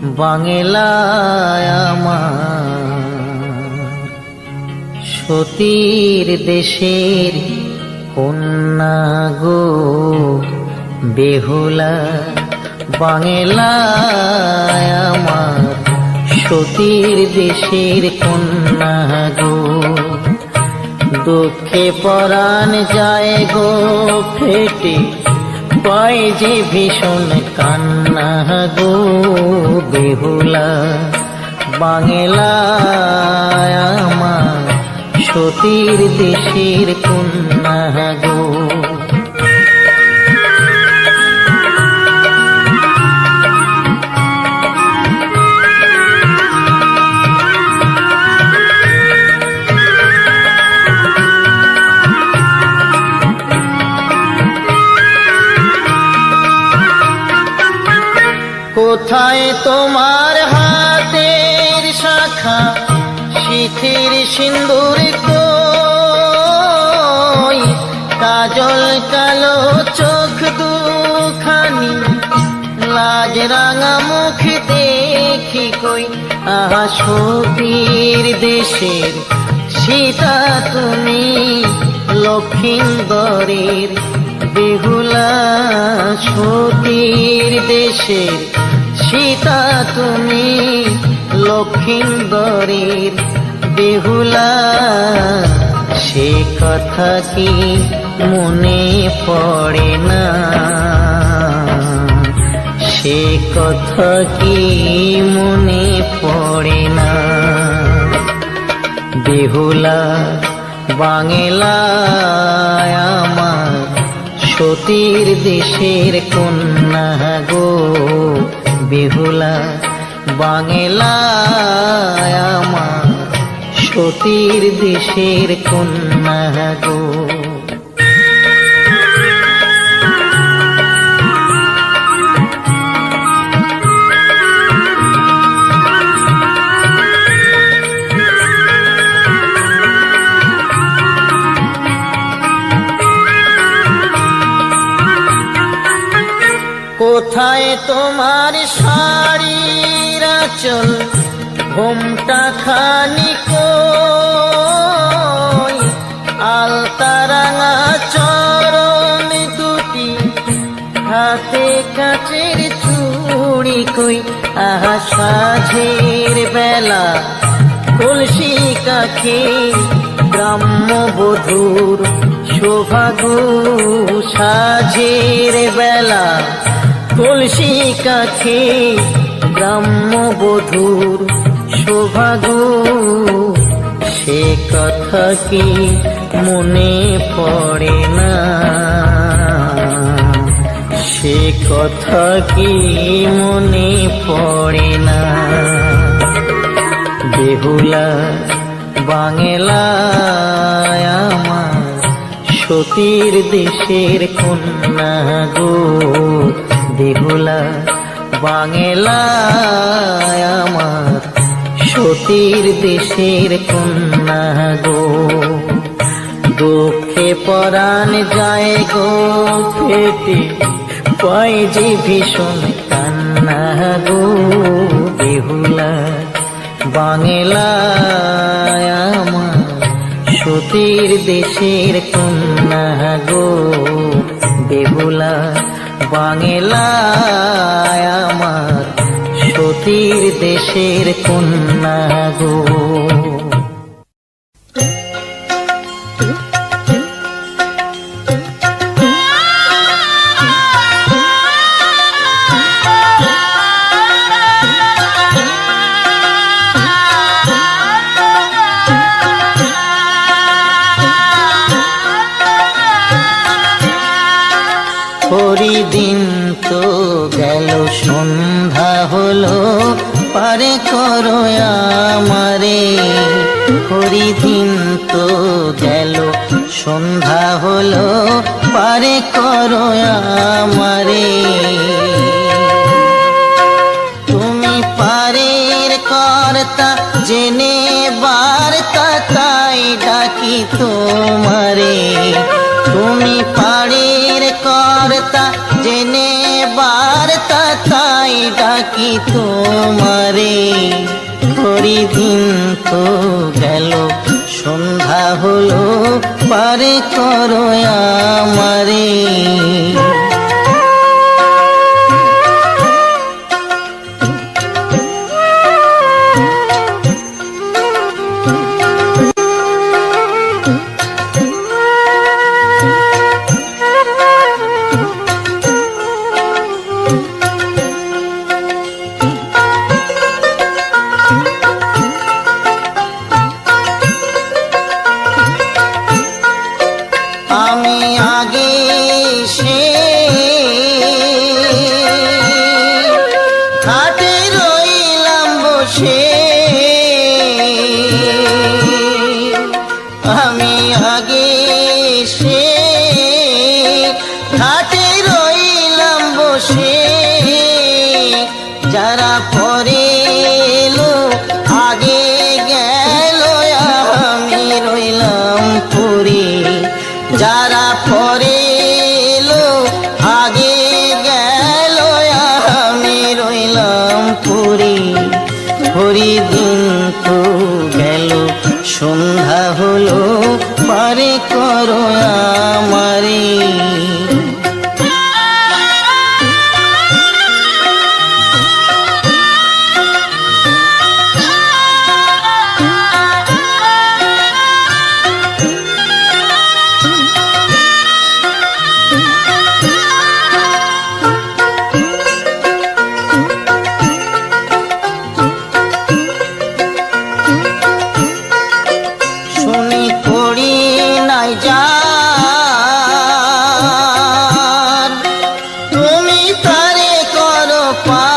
বাংলায় আমার সতীর দেশের কন্যা গো বেহুলা। বাংলায় আমার সতীর দেশের কন্যা গো, দুঃখে পরাণ যায় গো ফেটে, পায় যে ভীষণ কান্না গো বেহুলা। বাংলায় আমার সতীর দেশের কন্যা গো। কোথায় তোমার হাতের শাখা, শিথির সিন্দুর কই, কাজল কালো চোখ দুখানি, লাজ রাঙা মুখ দেখি কই। আহা সতীর দেশের সীতা তুমি, লক্ষিন্দরের বেহুলা। সতীর দেশের সীতা তুমি, লক্ষিন্দরের বেহুলা। সে কথা কি মনে পড়ে না, সে কথা কি মনে পড়ে না বেহুলা। বাংলায় আমার সতীর দেশের কন্যা গো বেহুলা। বাংলায় আমার সতীর দেশের কন্যা গো। কোথায় তোমার শাড়ির আঁচল, ঘোমটা খানি কই, আলতা রাঙা চরণ দুটি, হাতে কাচের চুড়ি কই। আহা সাঁঝের বেলা কলসি কাছে, গ্রাম্য বধূর শোভা গো। সাঁঝের বেলা কলসি কাছে, গ্রাম্য বধূর শোভা গো। সে কথা কি মনে পড়ে না, সে কথা কি মনে পড়ে না বেহুলা। বাংলায় আমার সতীর দেশের কন্যা গো বেহুলা। বাংলায় আমার সতীর দেশের কন্যা গো, দুঃখে পরাণ যায় গো ফেটে, পায় যে ভীষণ কান্না গো বেহুলা। বাংলায় আমার সতীর দেশের কন্যা গো বেহুলা। বাংলায় আমার সতীর দেশের কন্যা গো। হরিদিন তো গেল, সন্ধ্যা হলো, পারে করো আমারে। হরিদিন তো গেল, সন্ধ্যা হলো, পারে করো আমারে। তুমি পারের কর্তা জেনে বার্তা, তাই ডাকি তোমারে। তুমি পারের কর্তা জেনে বার্তা, তাই ডাকি তোমারে, হরি দিন তো গেল সন্ধ্যা হলো, পারে করো আমারে। আমি আগে সে ঘাটে রইলাম বসে, আমি আগে সে ঘাটে রইলাম বসে, যারা পরে এলো আগে গেল আমি রইলাম পরে, যারা পরে এলো আগে গেল আমি রইলাম পরে। হরি দিন তো গেল সন্ধ্যা হলো, পারে করো আমারে। শুনি করি নাই যার, তুমি তারে করো পার।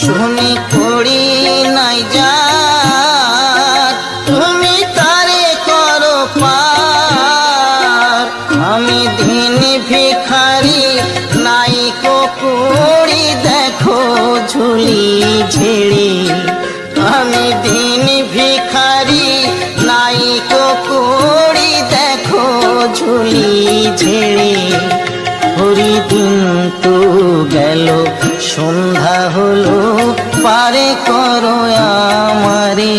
শুনি করি নাই যার, তুমি তারে করো পার। আমি দিন ভিখারি নাই কুড়ি, দেখো ঝুলি ঝেড়ে। আমি দিন ভিখারি নাই কুড়ি, দেখো ঝুলি ঝেড়ে। হরি দিন তো গেল সন্ধ্যা হলো, পারে করো আমারে।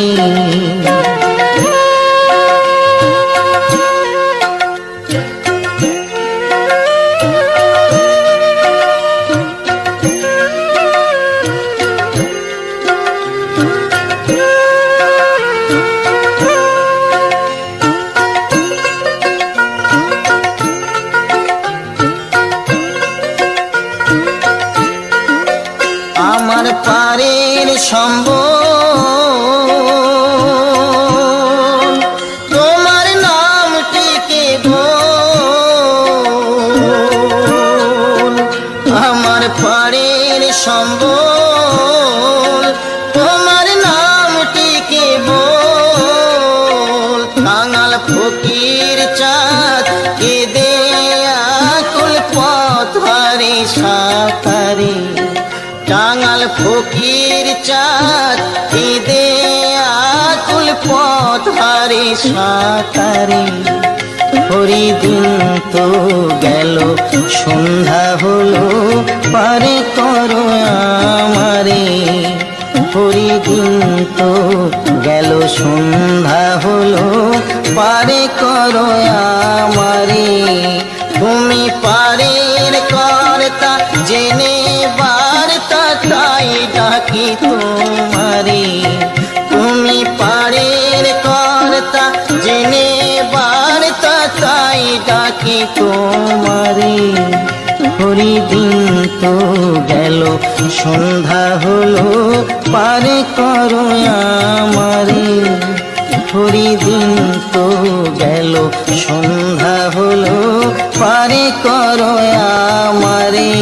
আমার পারের সম্বল, তোমার নামটিকে বল। আমার পারের সম্বল, তোমার নামটিকে বল। কাঙাল ফকির চাঁদ কেঁদে আকুল পথরে সাঁতারে, কাঙাল ফকির চাঁদ কেঁদে আকুল পথরে সাঁতারে। হরি দিন তো গেল সন্ধ্যা হলো, পারে করো আমারে। হরি দিন তো গেল সন্ধ্যা হলো, পারে করো আমারে। তুমি পারের কর্তা জেনে বার্তা, তাই ডাকি তোমারে। তুমি পারের কর্তা জেনে বার্তা, তাই ডাকি তোমারে। হরি দিন তো গেল সন্ধ্যা হলো, পারে করো আমারে। হরি দিন তো গেল সন্ধ্যা হলো, পারে করো আমারে।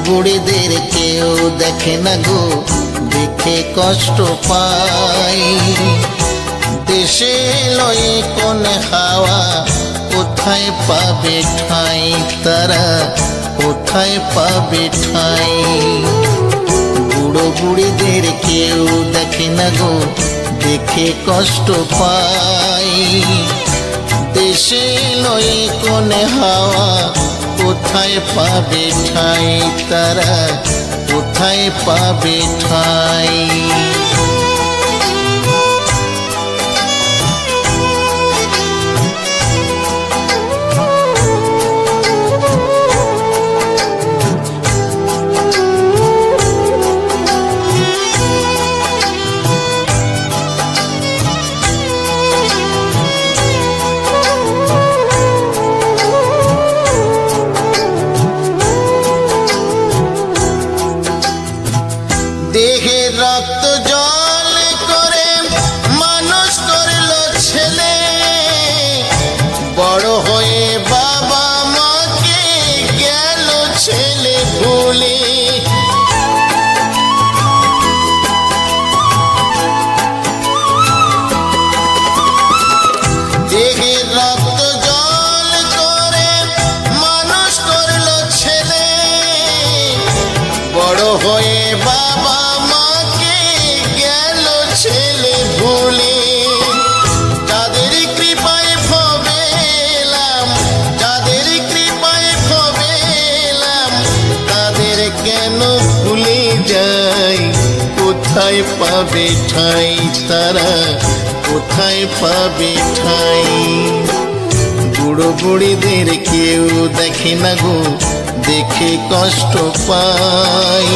বুড়িদের কেউ দেখে না গো, দেখে কষ্ট পাই। দেশে লয়ে কোন হাওয়া, কোথায় পাবে ঠাঁই তারা, কোথায় পাবে ঠাঁই। বুড়ো বুড়িদের কেউ দেখে না গো, দেখে কষ্ট পাই। দেশে লয়ে কোন হাওয়া, কোথায় পাবে ঠাঁই তারা, কোথায় পাবে ঠাঁই। দেহে রক্ত জল করে মানুষ করলো ছেলে, বড় হয়ে বাবা মাকে গেল ছেলে ভুলে। দেহে রক্ত জল করে মানুষ করলো ছেলে, বড় হয়ে বাবা মাকে গেল ছেলে ভুলে। যাদের কৃপায় ভবেলাম, যাদের কৃপায় ভবেলাম, তাদের কেন ভুলে যাই। কোথায় পাবে ঠাঁই তারা, কোথায় পাবে ঠাঁই। বুড়ো বুড়িদের কেউ দেখে না গো, দেখে কষ্ট পাই।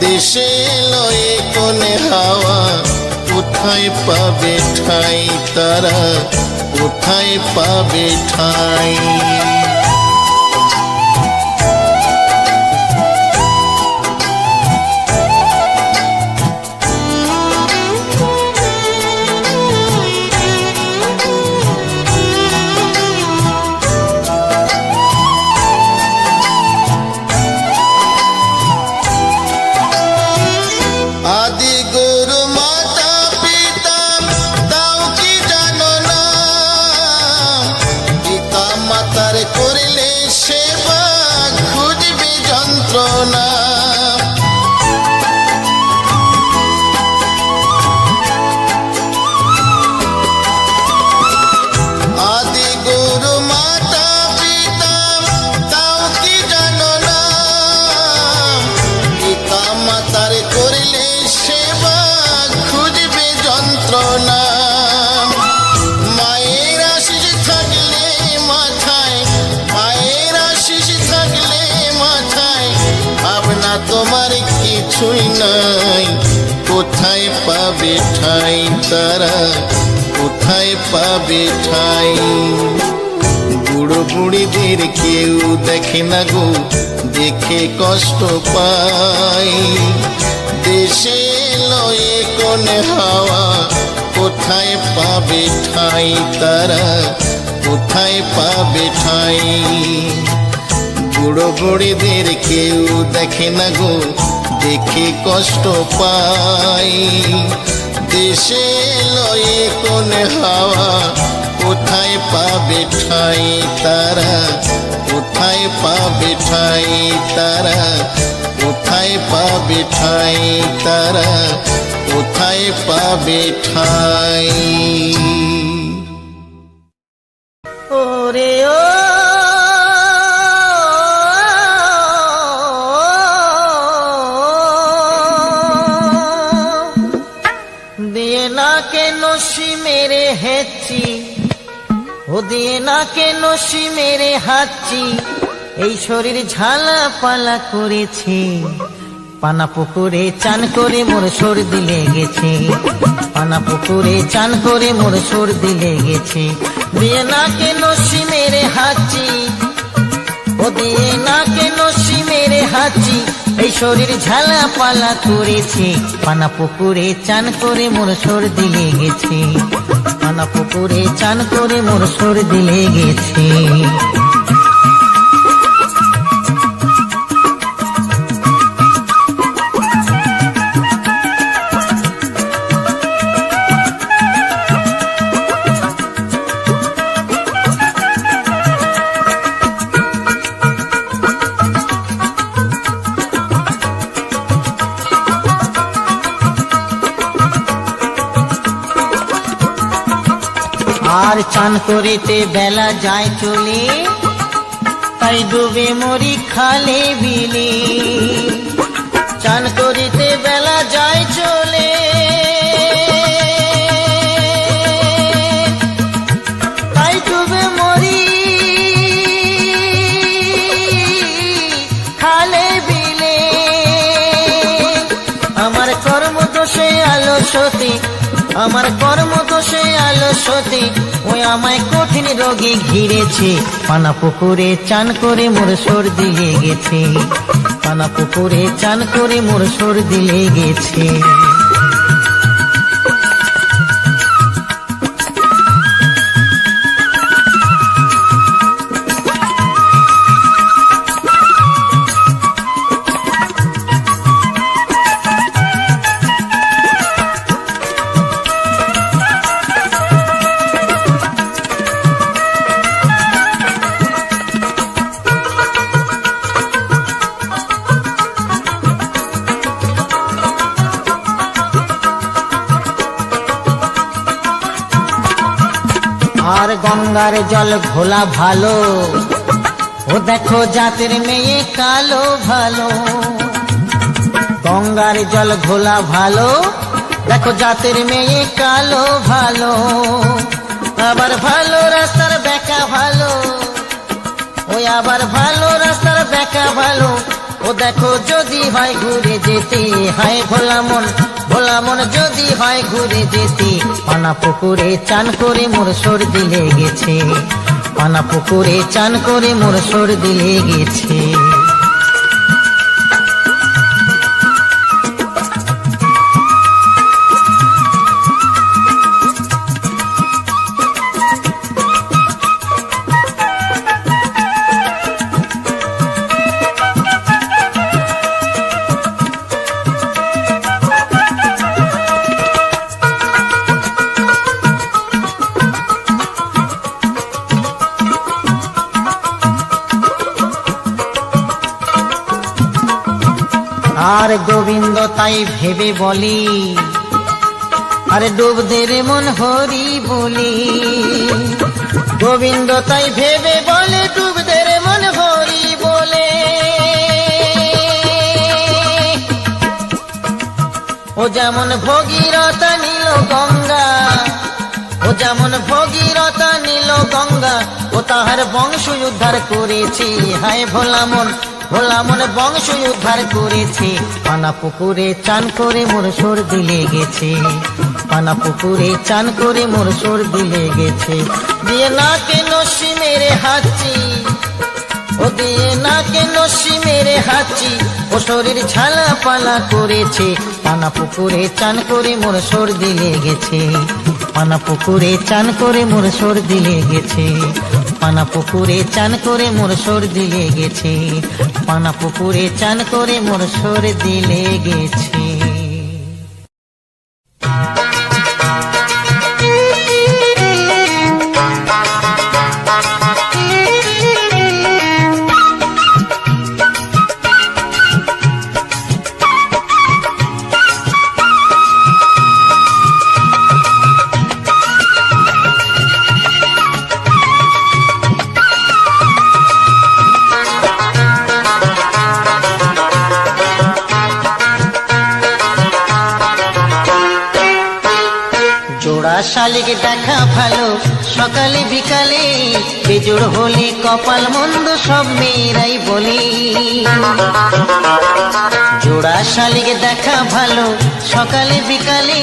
দেশে লয়ে কোন হাওয়া, কোথায় পাবে ঠাঁই তারা, কোথায় পাবে ঠাঁই। আদি গুরু মাতা পিতা তাও কি জানো না, পিতা মাতার করলে সেবা খুঁজবে যন্ত্রণা। আদি গুরু মাতা পিতা তাও কি জানো না, পিতা মাতার করলে সেবা খুঁজবে যন্ত্রণা। মায়ের আশিস থাকলে মাথায়, মায়ের আশিস থাকলে মাথায়, ভাবনা তোমার কিছুই নাই। কোথায় পাবে ঠাঁই তারা, কোথায় পাবে ঠাঁই। বুড়ো বুড়িদের কেউ দেখে না গো, দেখে কষ্ট পাই। দেশে লয়ে কোন হাওয়া, কোথায় পাবে ঠাঁই তারা, কোথায় পাবে ঠাঁই। বুড়ো বুড়িদের কেউ দেখে না গো, দেখে কষ্ট পাই। দেশে লয়ে কোন হাওয়া, কোথায় পাবে ঠাঁই তারা, কোথায় পাবে ঠাঁই তারা, কোথায় পাবে ঠাঁই তারা, কোথায় পাবে ঠাঁই। ওরে ও দিয়ে না কেন সি মেরে হেঁচি, ও দিয়ে না কেন সি মেরে হাঁচি, এই শরীর ঝালা পালা করেছে। পানা পুকুরে চান করে মোর সর্দি লেগেছে, পানা পুকুরে চান করে মোর সর্দি লেগেছে। দিয়ে না কেন সি মেরে হাঁচি, ও দিয়ে না কেন সি মেরে হাঁচি, এই শরীর ঝালা পালা করেছে। পানা পুকুরে চান করে মোর সর্দি লেগেছে, পানা পুকুরে চান করে মোর সর্দি লেগেছে। আর চান করিতে বেলা যায় চলে, তাই ডুবে মরি খালে বিলে। চান করিতে বেলা যায় চলে, তাই ডুবে মরি খালে বিলে। আমার কর্মদোষে আলস্যতে, আমার কর্মদোষে আলস্যতে ওই আমায় কঠিন রোগে ঘিরেছে। পানা পুকুরে চান করে মোর সর্দি লেগেছে, পানা পুকুরে চান করে মোর সর্দি লেগেছে। আর গঙ্গার জল ঘোলা ভালো, ও দেখো জাতের মেয়ে কালো ভালো। গঙ্গার জল ঘোলা ভালো, দেখো জাতের মেয়ে কালো ভালো। আবার ভালো রাস্তার বেকা ভালো, ওই আবার ভালো রাস্তার বেকা ভালো। ও দেখো যদি হয় ঘুরে যেতে, হায় ভোলা মন, ভোলা মন যদি হয় ঘুরে যেতে। পানা পুকুরে চান করে মোর সর্দি লেগেছে, পানা পুকুরে চান করে মোর সর্দি লেগেছে। আর গোবিন্দ তাই ভেবে বলি, আরে ডুব দে রে মন হরি বলি। গোবিন্দ তাই ভেবে বলে, ডুব দে রে মন হরি বলে। ও যেমন ভগীরথা নীল গঙ্গা, ও যেমন ভগীরথা নীল গঙ্গা, ও তাহার বংশ উদ্ধার করেছে। হায় ভোলা মন, ভোলা মন বংশ উদ্ধার করেছে। পানা পুকুরে চান করে মোর সর্দি লেগেছে, পানা পুকুরে চান করে মোর সর্দি লেগেছে। দিয়ে নাকে নস্যি মেরে হাঁচি, ও দিয়ে নাকে নস্যি মেরে হাঁচি। ও শরীর ঝালা পালা করেছে, পানা পুকুরে চান করে মোর সর্দি লেগেছে, পানা পুকুরে চান করে মোর সর্দি লেগেছে। পানা পুকুরে চান করে মোর সর্দি লেগেছে, পানা পুকুরে চান করে মোর সর্দি লেগেছে। শালিক দেখা ভালো সকালে বিকালে, বেজোড় হলে কপাল মন্দ সব মেয়েরাই বলে। জোড়া শালিক দেখা ভালো সকালে বিকালে,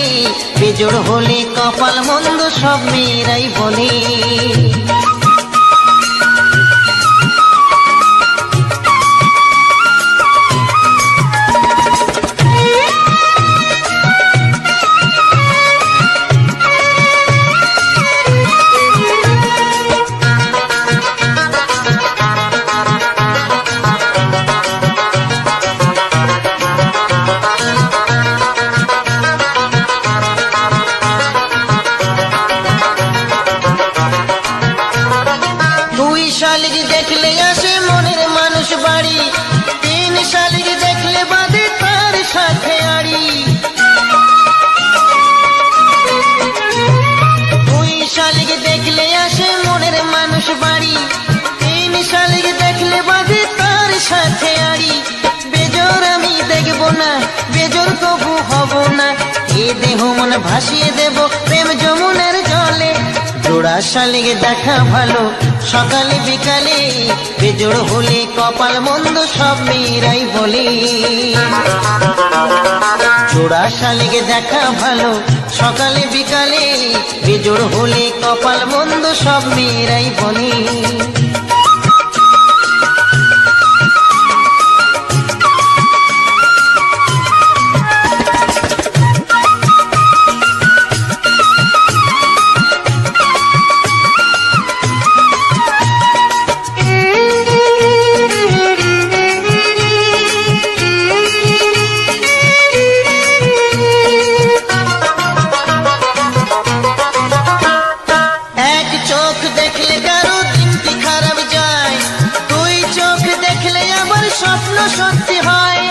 বেজোড় হলে কপাল মন্দ সব মেয়েরাই বলে। শালিক দেখলে আসে মনের মানুষ বাড়ি, তিন শালিক দেখলে বাঁধে তার সাথে আড়ি। দুই শালিক ভাসিয়ে দেব প্রেম যমুনার জলে। জোড়া শালিক দেখা ভালো সকালে বিকালে, বেজোড় হলে কপাল মন্দ সব মেয়েরাই বলে। জোড়া শালিক দেখা ভালো সকালে বিকালে, বেজোড় হলে কপাল মন্দ সব মেয়েরাই বলে। স্বপ্ন সত্যি হয়,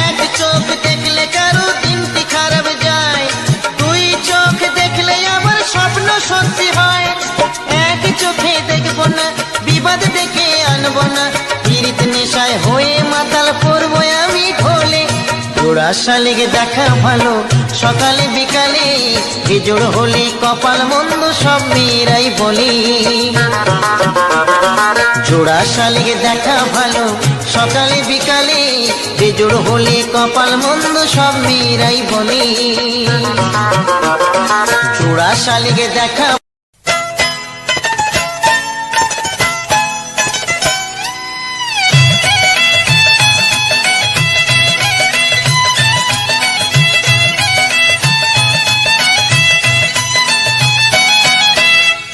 এক চোখ দেখলে কারো দিনটি খারাপ যায়, দুই চোখ দেখলে আবার স্বপ্ন সত্যি হয়। এক চোখে দেখবো না বিবাদ দেখে আনবো না, পীড়িত নেশায় হয়ে মাতাল পড়বো আমি ঢোলে। জোড়া শালিক দেখা ভালো সকালে বিকালে, বেজোড় হলে কপাল মন্দ সব মেয়েরাই বলে। জোড়া শালিক দেখা ভালো সকালে বিকালে, বেজোড় হলে কপাল মন্দ সব মেয়েরাই বলে। জোড়া শালিক দেখা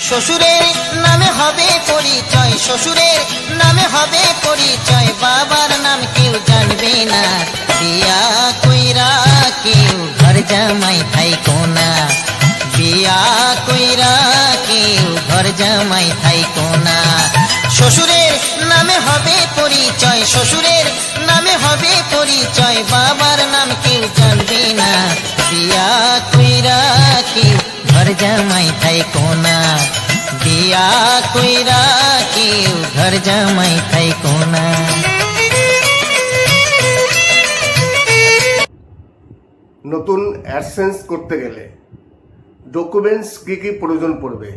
শ্বশুরের নামে হবে পরিচয়, শ্বশুরের নামে হবে পরিচয়, বাবার নাম কেউ জানবে না। বিয়া কইরা কেউ ঘর জামাই থাইকো না, বিয়া কইরা কেউ ঘর জামাই থাইকো না। শ্বশুরের নামে হবে পরিচয়, শ্বশুরের নামে হবে পরিচয়, বাবার নাম কেউ জানবে না। বিয়া কইরা কেউ ঘর জামাই থাইকো না, বিয়া কইরা কেউ ঘর জামাই থাইকো না। নতুন অ্যাডসেন্স করতে গেলে ডকুমেন্টস কি কি প্রয়োজন পড়বে?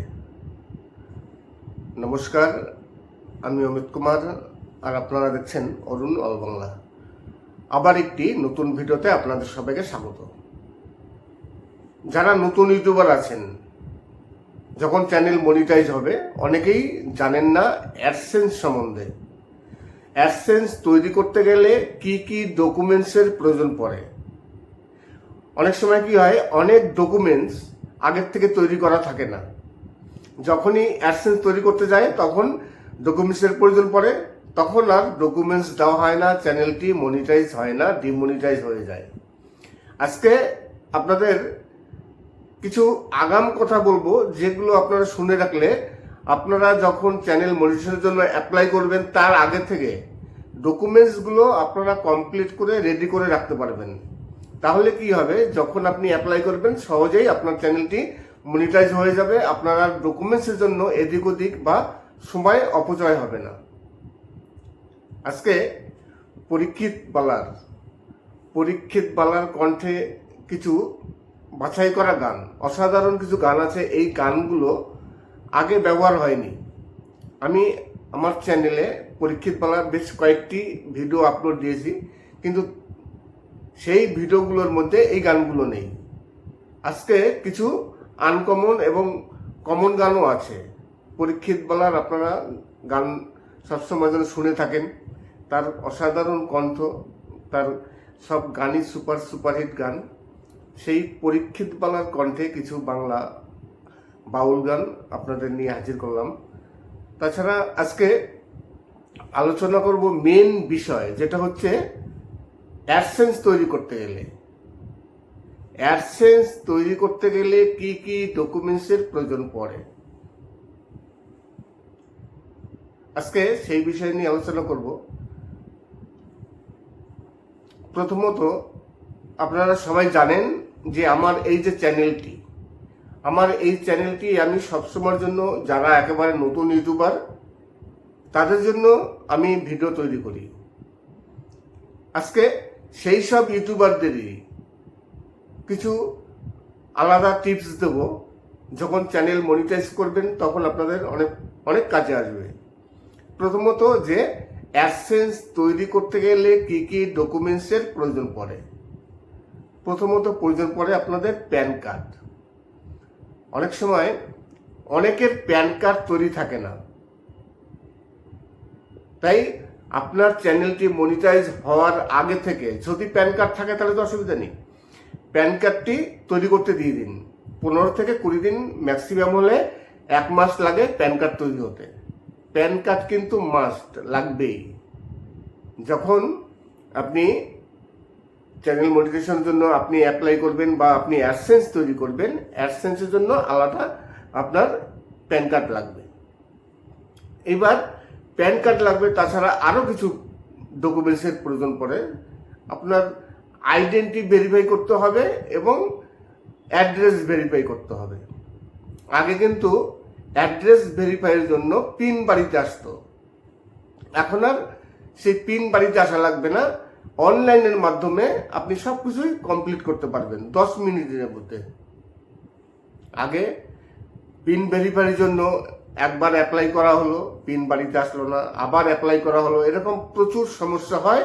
নমস্কার, আমি অমিত কুমার আর আপনারা দেখছেন অরুণ অল বাংলা। আবার একটি নতুন ভিডিওতে আপনাদের সবাইকে স্বাগত। যারা নতুন ইউটিউবার আছেন, যখন চ্যানেল মনিটাইজ হবে, অনেকেই জানেন না অ্যাডসেন্স সম্বন্ধে। অ্যাডসেন্স তৈরি করতে গেলে কি কি ডকুমেন্টসের প্রয়োজন পড়ে। অনেক সময় কি হয়, অনেক ডকুমেন্টস আগের থেকে তৈরি করা থাকে না। যখনই অ্যাডসেন্স তৈরি করতে যায় তখন ডকুমেন্টসের প্রয়োজন পড়ে, তখন আর ডকুমেন্টস দেওয়া হয় না, চ্যানেলটি মনিটাইজ হয় না, ডিমনিটাইজ হয়ে যায়। আজকে আপনাদের কিছু আগাম কথা বলবো, যেগুলো আপনারা শুনে রাখলে আপনারা যখন চ্যানেল মনিটাইজেশনের জন্য অ্যাপ্লাই করবেন তার আগে থেকে ডকুমেন্টসগুলো আপনারা কমপ্লিট করে রেডি করে রাখতে পারবেন। তাহলে কি হবে, যখন আপনি অ্যাপ্লাই করবেন সহজেই আপনার চ্যানেলটি মনিটাইজ হয়ে যাবে, আপনার আর ডকুমেন্টসের জন্য এদিক ওদিক বা সময় অপচয় হবে না। আজকে পরীক্ষিত বালার কণ্ঠে কিছু বাছাই করা গান, অসাধারণ কিছু গান আছে। এই গানগুলো আগে ব্যবহার হয়নি। আমি আমার চ্যানেলে পরীক্ষিত বালার বেশ কয়েকটি ভিডিও আপলোড দিয়েছি, কিন্তু সেই ভিডিওগুলোর মধ্যে এই গানগুলো নেই। আজকে কিছু আনকমন এবং কমন গানও আছে। পরীক্ষিত বালার আপনারা গান সবসময় যেন শুনে থাকেন, তার অসাধারণ কণ্ঠ, তার সব গানই সুপারহিট গান। সেই পরীক্ষিত বালার কণ্ঠে কিছু বাংলা বাউল গান আপনাদের নিয়ে হাজির করলাম। তাছাড়া আজকে আলোচনা করব মেন বিষয়, যেটা হচ্ছে অ্যাডসেন্স তৈরি করতে গেলে। অ্যাডসেন্স তৈরি করতে গেলে কি কি ডকুমেন্টসের প্রয়োজন পড়ে, আজকে সেই বিষয় নিয়ে আলোচনা করব। প্রথমত, আপনারা সবাই জানেন যে আমার এই চ্যানেলটি আমি সবসময়ের জন্য, যারা একেবারে নতুন ইউটিউবার তাদের জন্য আমি ভিডিও তৈরি করি। আজকে সেই সব ইউটিউবারদেরই কিছু আলাদা টিপস দেব। যখন চ্যানেল মনিটাইজ করবেন তখন আপনাদের অনেক অনেক কাজে আসবে। প্রথমত, যে অ্যাডসেন্স তৈরি করতে গেলে কি কি ডকুমেন্টসের প্রয়োজন পড়ে। প্রথমত প্রয়োজন পড়ে আপনাদের প্যান কার্ড। অনেক সময় অনেকের প্যান কার্ড তৈরি থাকে না, তাই আপনার চ্যানেলটি মনিটাইজ হওয়ার আগে থেকে যদি প্যান কার্ড থাকে তাহলে তো অসুবিধা নেই, প্যান কার্ডটি তৈরি করতে দিয়ে দিন। 15 থেকে 20 দিন, ম্যাক্সিমাম হলে 1 মাস লাগে প্যান কার্ড তৈরি হতে। প্যান কার্ড কিন্তু মাস্ট লাগবেই। যখন আপনি চ্যানেল মনিটাইজেশনের জন্য আপনি অ্যাপ্লাই করবেন বা আপনি অ্যাডসেন্স তৈরি করবেন, অ্যাডসেন্সের জন্য আলাদা আপনার প্যান কার্ড লাগবে। এবার প্যান কার্ড লাগবে, তাছাড়া আরও কিছু ডকুমেন্টসের প্রয়োজন পড়ে। আপনার আইডেন্টি ভেরিফাই করতে হবে এবং অ্যাড্রেস ভেরিফাই করতে হবে। আগে কিন্তু অ্যাড্রেস ভেরিফাইয়ের জন্য পিন বাড়িতে আসতো, এখন আর সেই পিন বাড়িতে আসা লাগবে না। অনলাইনের মাধ্যমে আপনি সব কিছুই কমপ্লিট করতে পারবেন 10 মিনিটের মধ্যে। আগে পিন ভেরিফাইয়ের জন্য একবার অ্যাপ্লাই করা হলো, পিন বাড়িতে আসলো না, আবার অ্যাপ্লাই করা হলো, এরকম প্রচুর সমস্যা হয়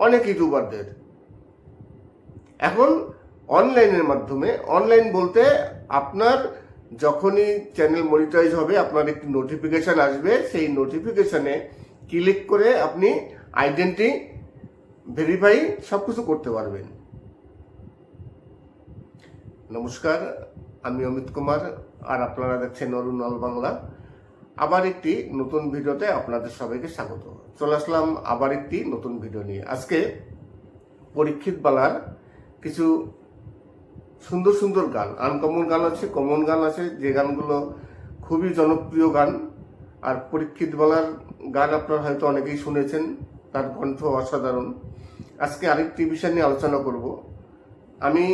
অনেক ইউটিউবারদের। এখন অনলাইনের মাধ্যমে, অনলাইন বলতে আপনার যখনই চ্যানেল মনিটাইজ হবে আপনার একটি নোটিফিকেশন আসবে, সেই নোটিফিকেশনে ক্লিক করে আপনি আইডেন্টি ভেরিফাই সব কিছু করতে পারবেন। নমস্কার, আমি অমিত কুমার, আর আপনারা দেখছেন অরুণ অল বাংলা। আবার একটি নতুন ভিডিওতে আপনাদের সবাইকে স্বাগত। চলে আসলাম আবার একটি নতুন ভিডিও নিয়ে। আজকে পরীক্ষিত বালার কিছু সুন্দর সুন্দর গান, আনকমন গান আছে, কমন গান আছে, যে গানগুলো খুবই জনপ্রিয় গান। আর পরীক্ষিত বালার গান আপনারা হয়তো অনেকেই শুনেছেন, তার কণ্ঠ অসাধারণ। আজকে আরেকটি বিষয় নিয়ে আলোচনা করব। আমি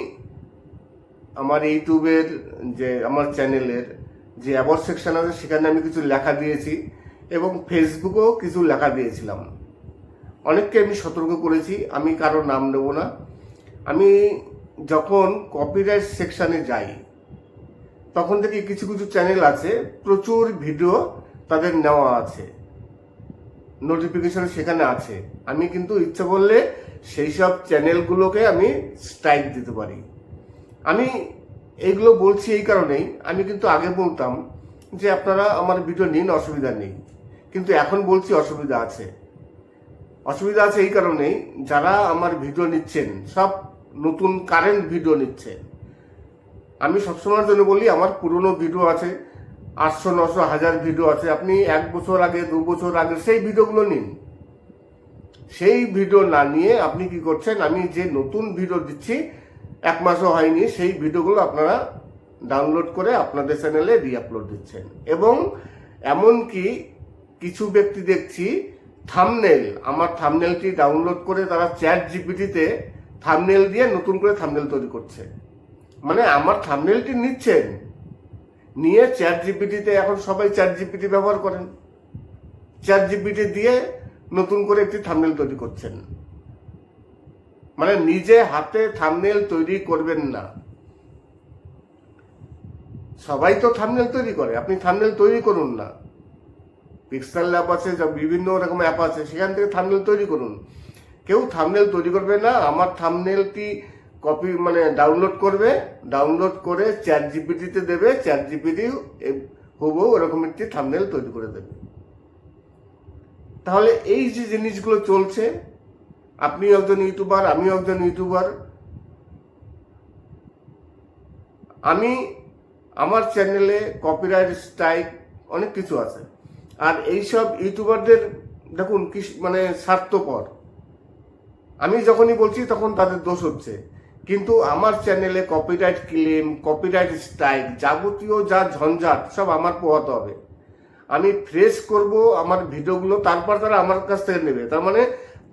আমার ইউটিউবের যে আমার চ্যানেলের যে অ্যাওয়ার্ড সেকশন আছে সেখানে আমি কিছু লেখা দিয়েছি এবং ফেসবুকেও কিছু লেখা দিয়েছিলাম। অনেককে আমি সতর্ক করেছি, আমি কারো নাম নেব না। আমি যখন কপিরাইট সেকশনে যাই তখন থেকে কিছু কিছু চ্যানেল আছে প্রচুর ভিডিও তাদের নেওয়া আছে, নোটিফিকেশন সেখানে আছে। আমি কিন্তু ইচ্ছা করলে সেই সব চ্যানেলগুলোকে আমি স্ট্রাইক দিতে পারি। আমি এইগুলো বলছি এই কারণেই, আমি কিন্তু আগে বলতাম যে আপনারা আমার ভিডিও নিন, অসুবিধা নেই, কিন্তু এখন বলছি অসুবিধা আছে। অসুবিধা আছে এই কারণেই, যারা আমার ভিডিও নিচ্ছেন সব নতুন কারেন্ট ভিডিও নিচ্ছে। আমি সবসময়ের জন্য বলি আমার পুরনো ভিডিও আছে, 800, 900, 1000 ভিডিও আছে। আপনি 1 বছর আগে, 2 বছর আগে সেই ভিডিওগুলো নিন। সেই ভিডিও না নিয়ে আপনি কি করছেন, আমি যে নতুন ভিডিও দিচ্ছি 1 মাসও হয়নি, সেই ভিডিওগুলো আপনারা ডাউনলোড করে আপনাদের চ্যানেলে রিআপলোড দিচ্ছেন। এবং এমনকি কিছু ব্যক্তি দেখছি থাম্বনেল, আমার থাম্বনেলটি ডাউনলোড করে তারা চ্যাট জিপিটিতে থাম্বনেল দিয়ে নতুন করে থাম্বনেল তৈরি করছে। মানে আমার থাম্বনেলটি নিচ্ছেন, নিয়ে চ্যাট জিপিটিতে, এখন সবাই চ্যাট জিপিটি ব্যবহার করেন, চ্যাট জিপিটি দিয়ে নতুন করে একটি থাম্বনেল তৈরি করছেন। মানে নিজে হাতে থাম্বনেল তৈরি করবেন না। সবাই তো থাম্বনেল তৈরি করে, আপনি থাম্বনেল তৈরি করুন না। পিক্সেল ল্যাব আছে, যা বিভিন্ন রকম অ্যাপ আছে, সেখান থেকে থাম্বনেল তৈরি করুন। কেউ থাম্বনেল তৈরি করবে না। আমার থাম্বনেলটি কপি ডাউনলোড করবে, ডাউনলোড করে চ্যাট জিপিটিতে দেবে, চ্যাট জিপিটি হুবহু ওরকম একটি থাম্বনেল তৈরি করে দেবে। তাহলে এই যে জিনিসগুলো চলছে, আপনি একজন ইউটিউবার, আমিও একজন ইউটিউবার, আমি আমার চ্যানেলে কপিরাইট স্ট্রাইক অনেক কিছু আছে। আর এইসব ইউটিউবারদের দেখুন কি স্বার্থপর। আমি যখনই বলছি তখন তাদের দোষ হচ্ছে, কিন্তু আমার চ্যানেলে কপিরাইট ক্লেম, কপিরাইট স্ট্রাইক, যাবতীয় যা ঝঞ্ঝাট সব আমার পোহাতে হবে। আমি ফ্রেশ করব আমার ভিডিওগুলো, তারপর তারা আমার কাছ থেকে নেবে। তার মানে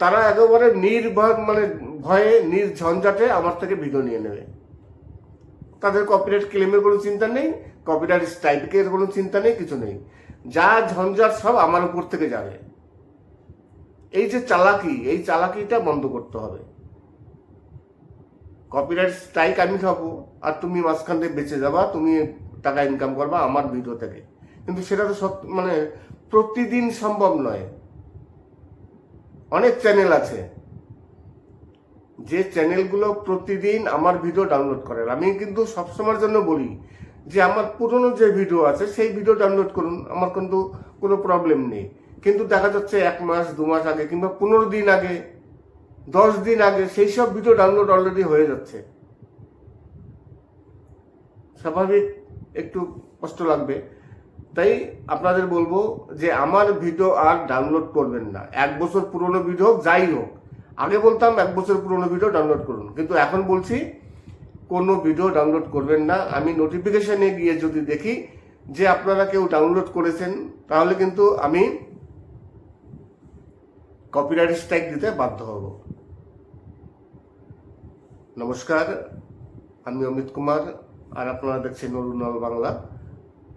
তারা একেবারে ভয়ে নির্ঝঞ্ঝাটে আমার থেকে ভিডিও নিয়ে নেবে। তাদের কপিরাইট ক্লেমের কোনো চিন্তা নেই, কপিরাইট স্ট্রাইকের কোনো চিন্তা নেই, কিছু নেই। যা ঝঞ্ঝাট সব আমার উপর থেকে যাবে। এই যে চালাকি, এই চালাকিটা বন্ধ করতে হবে। কপিরাইট স্ট্রাইক আমি খাবো আর তুমি মাঝখান থেকে বেঁচে যাবা, তুমি টাকা ইনকাম করবা আমার ভিডিও থেকে। কিন্তু সেটা তো মানে প্রতিদিন সম্ভব নয়। অনেক চ্যানেল আছে যে চ্যানেলগুলো প্রতিদিন আমার ভিডিও ডাউনলোড করে। আমি কিন্তু সবসময়ের জন্য বলি যে আমার পুরনো যে ভিডিও আছে সেই ভিডিও ডাউনলোড করুন, আমার কিন্তু কোনো প্রবলেম নেই। কিন্তু দেখা যাচ্ছে 1 মাস 2 মাস আগে কিংবা 15 দিন আগে 10 দিন আগে সেই সব ভিডিও ডাউনলোড অলরেডি হয়ে যাচ্ছে। স্বাভাবিক একটু কষ্ট লাগবে। তাই আপনাদের বলবো যে আমার ভিডিও আর ডাউনলোড করবেন না। 1 বছর পুরনো ভিডিও যাই হোক, আগে বলতাম 1 বছর পুরনো ভিডিও ডাউনলোড করুন, কিন্তু এখন বলছি কোনো ভিডিও ডাউনলোড করবেন না। আমি নোটিফিকেশনে গিয়ে যদি দেখি যে আপনারা কেউ ডাউনলোড করেছেন, তাহলে কিন্তু আমি কপিরাইট স্ট্রাইক দিতে বাধ্য হব। নমস্কার, আমি অমিত কুমার, আর আপনারা দেখছেন অরুণাল বাংলা।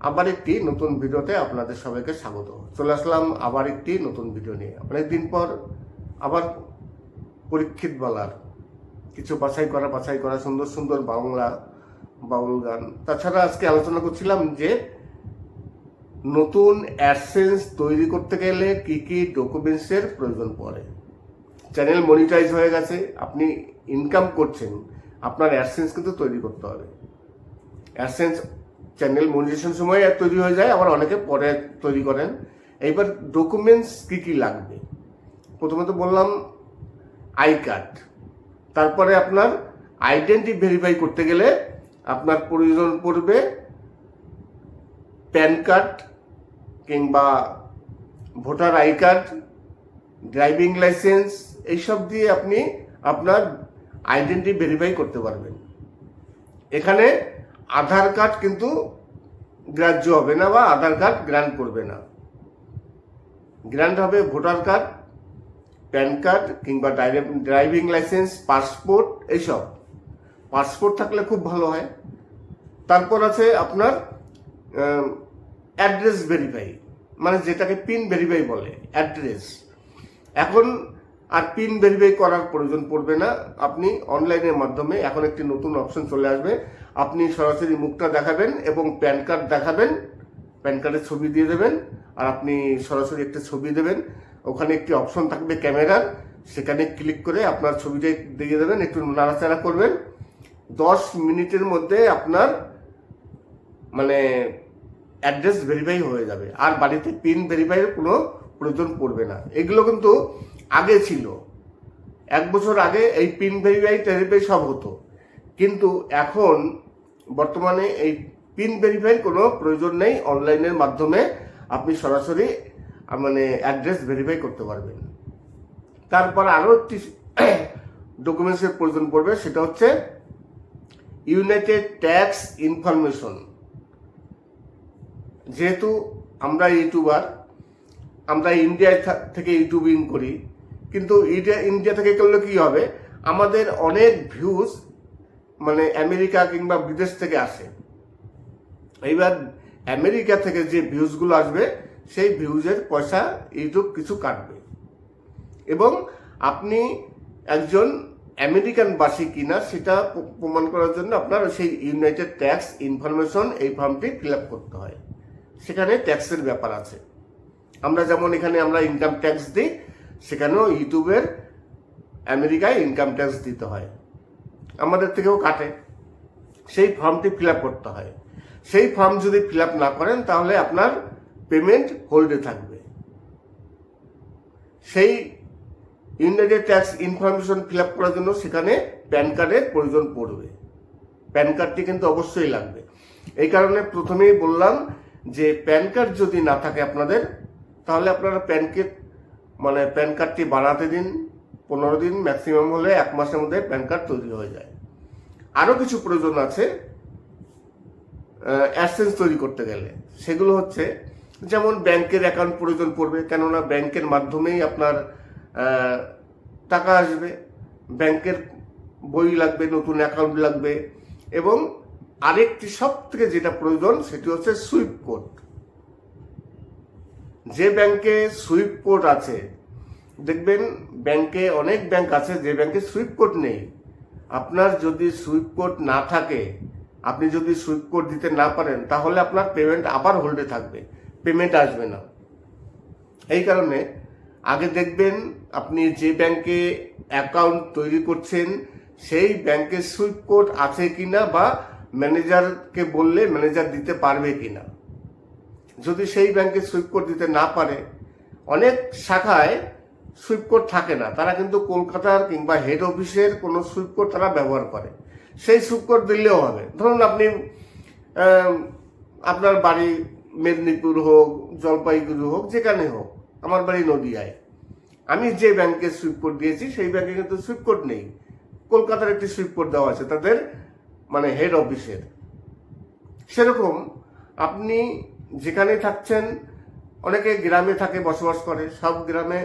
আবার একটি নতুন ভিডিওতে আপনাদের সবাইকে স্বাগত। চলে আসলাম আবার একটি নতুন ভিডিও নিয়ে। অনেকদিন পর আবার পরীক্ষিত বলার কিছু বাছাই করা সুন্দর সুন্দর বাংলা বাউল গান। তাছাড়া আজকে আলোচনা করছিলাম যে নতুন অ্যাডসেন্স তৈরি করতে গেলে কি কি ডকুমেন্টসের প্রয়োজন পড়ে। চ্যানেল মনিটাইজ হয়ে গেছে, আপনি ইনকাম করছেন, আপনার অ্যাডসেন্স কিন্তু তৈরি করতে হবে। অ্যাডসেন্স চ্যানেল মনিটাইজেশন সময় তৈরি হয়ে যায়, আবার অনেকে পরে তৈরি করেন। এইবার ডকুমেন্টস কি কি লাগবে? প্রথমত বললাম আই কার্ড। তারপরে আপনার আইডেন্টি ভেরিফাই করতে গেলে আপনার প্রয়োজন পড়বে প্যান কার্ড কিংবা voter I card, driving licence, এইসব দিয়ে আপনি আপনার আইডেন্টি ভেরিফাই করতে পারবেন। এখানে আধার কার্ড কিন্তু গ্রাহ্য হবে না বা আধার কার্ড গ্রান্ট করবে না। গ্রান্ট হবে ভোটার কার্ড, প্যান কার্ড কিংবা ড্রাইভিং লাইসেন্স, পাসপোর্ট, এইসব। পাসপোর্ট থাকলে খুব ভালো হয়। তারপর আছে আপনার অ্যাড্রেস ভেরিফাই, মানে যেটাকে পিন ভেরিফাই বলে, অ্যাড্রেস। এখন আর পিন ভেরিফাই করার প্রয়োজন পড়বে না। আপনি অনলাইনের মাধ্যমে এখন একটি নতুন অপশন চলে আসবে। আপনি সরাসরি মুখটা দেখাবেন এবং প্যান কার্ড দেখাবেন, প্যান কার্ডের ছবি দিয়ে দেবেন, আর আপনি সরাসরি একটা ছবি দেবেন। ওখানে একটি অপশন থাকবে ক্যামেরার, সেখানে ক্লিক করে আপনার ছবিটা দিয়ে দেবেন, একটু নাড়াচাড়া করবেন। 10 মিনিটের মধ্যে আপনার মানে অ্যাড্রেস ভেরিফাই হয়ে যাবে, আর বাড়িতে পিন ভেরিফাইয়ের কোনো প্রয়োজন পড়বে না। এগুলো কিন্তু আগে ছিল, 1 বছর আগে এই পিন ভেরিফাই সব হতো, কিন্তু এখন বর্তমানে এই পিন ভেরিফাইয়ের কোনো প্রয়োজন নেই। অনলাইনের মাধ্যমে আপনি সরাসরি মানে অ্যাড্রেস ভেরিফাই করতে পারবেন। তারপর আরও একটি ডকুমেন্টসের প্রয়োজন পড়বে, সেটা হচ্ছে ইউনাইটেড ট্যাক্স ইনফরমেশন। যেহেতু আমরা ইউটিউবার, আমরা ইন্ডিয়া থেকে ইউটিউবিং করি, কিন্তু ইন্ডিয়া থেকে করলে কি হবে, আমাদের অনেক ভিউজ মানে আমেরিকা কিংবা বিদেশ থেকে আসে। এইবার আমেরিকা থেকে যে ভিউজগুলো আসবে সেই ভিউজের পয়সা ইউটিউব কিছু কাটবে, এবং আপনি একজন আমেরিকান বাসী কিনা সেটা প্রমাণ করার জন্য আপনার সেই ইউনাইটেড ট্যাক্স ইনফরমেশন এই ফর্মটি ফিল আপ করতে হয়। সেখানে ট্যাক্সের ব্যাপার আছে। আমরা যেমন এখানে আমরা ইনকাম ট্যাক্স দিই, সেখানেও ইউটিউবের আমেরিকায় ইনকাম ট্যাক্স দিতে হয়, আমাদের থেকেও কাটে। সেই ফর্মটি ফিল আপ করতে হয়। সেই ফর্ম যদি ফিল আপ না করেন তাহলে আপনার পেমেন্ট হোল্ডে থাকবে। সেই United tax information fill up করার জন্য সেখানে প্যান কার্ডের প্রয়োজন পড়বে। প্যান কার্ডটি কিন্তু অবশ্যই লাগবে। এই কারণে প্রথমেই বললাম যে প্যান কার্ড যদি না থাকে আপনাদের, তাহলে আপনারা প্যান কার্ডটি বানাতে দিন। 15 দিন, ম্যাক্সিমাম হলে 1 মাসের মধ্যে প্যান কার্ড তৈরি হয়ে যায়। আরও কিছু প্রয়োজন আছে অ্যাডসেন্স তৈরি করতে গেলে। সেগুলো হচ্ছে যেমন ব্যাংকের অ্যাকাউন্ট প্রয়োজন পড়বে, কেননা ব্যাংকের মাধ্যমেই আপনার টাকা আসবে। ব্যাংকের বই লাগবে, নতুন অ্যাকাউন্ট লাগবে, এবং আরেকটি সব থেকে যেটা প্রয়োজন সেটি হচ্ছে সুইফট কোড। যে ব্যাংকে সুইফট কোড আছে, দেখবেন ব্যাংকে অনেক ব্যাংক আছে যে ব্যাংকে সুইফট কোড নেই, আপনার যদি সুইপ কোড না থাকে, আপনি যদি সুইপ কোড দিতে না পারেন, তাহলে আপনার পেমেন্ট আবার হোল্ডে থাকবে, পেমেন্ট আসবে না। এই কারণে আগে দেখবেন আপনি যে ব্যাংকে অ্যাকাউন্ট তৈরি করছেন সেই ব্যাংকের সুইপ কোড আছে কিনা, বা ম্যানেজারকে বললে ম্যানেজার দিতে পারবে কিনা। যদি সেই ব্যাংকে সুইপ কোড দিতে না পারে, অনেক শাখায় সুইপ কোড থাকে না, তারা কিন্তু কলকাতার কিংবা হেড অফিসের কোনো সুইপ কোড তারা ব্যবহার করে, সেই সুইপ কোড দিলেও হবে। ধরুন আপনি আপনার বাড়ি মেদিনীপুর হোক, জলপাইগুড়ি হোক, যেখানে হোক, আমার বাড়ি নদিয়ায়, আমি যে ব্যাংকে সুইপ কোড দিয়েছি সেই ব্যাংকে কিন্তু সুইপ কোড নেই, কলকাতার একটি সুইপ কোড দেওয়া আছে তাদের মানে হেড অফিসের। সেরকম আপনি যেখানে থাকছেন, অনেকে গ্রামে থাকে, বসবাস করে, সব গ্রামে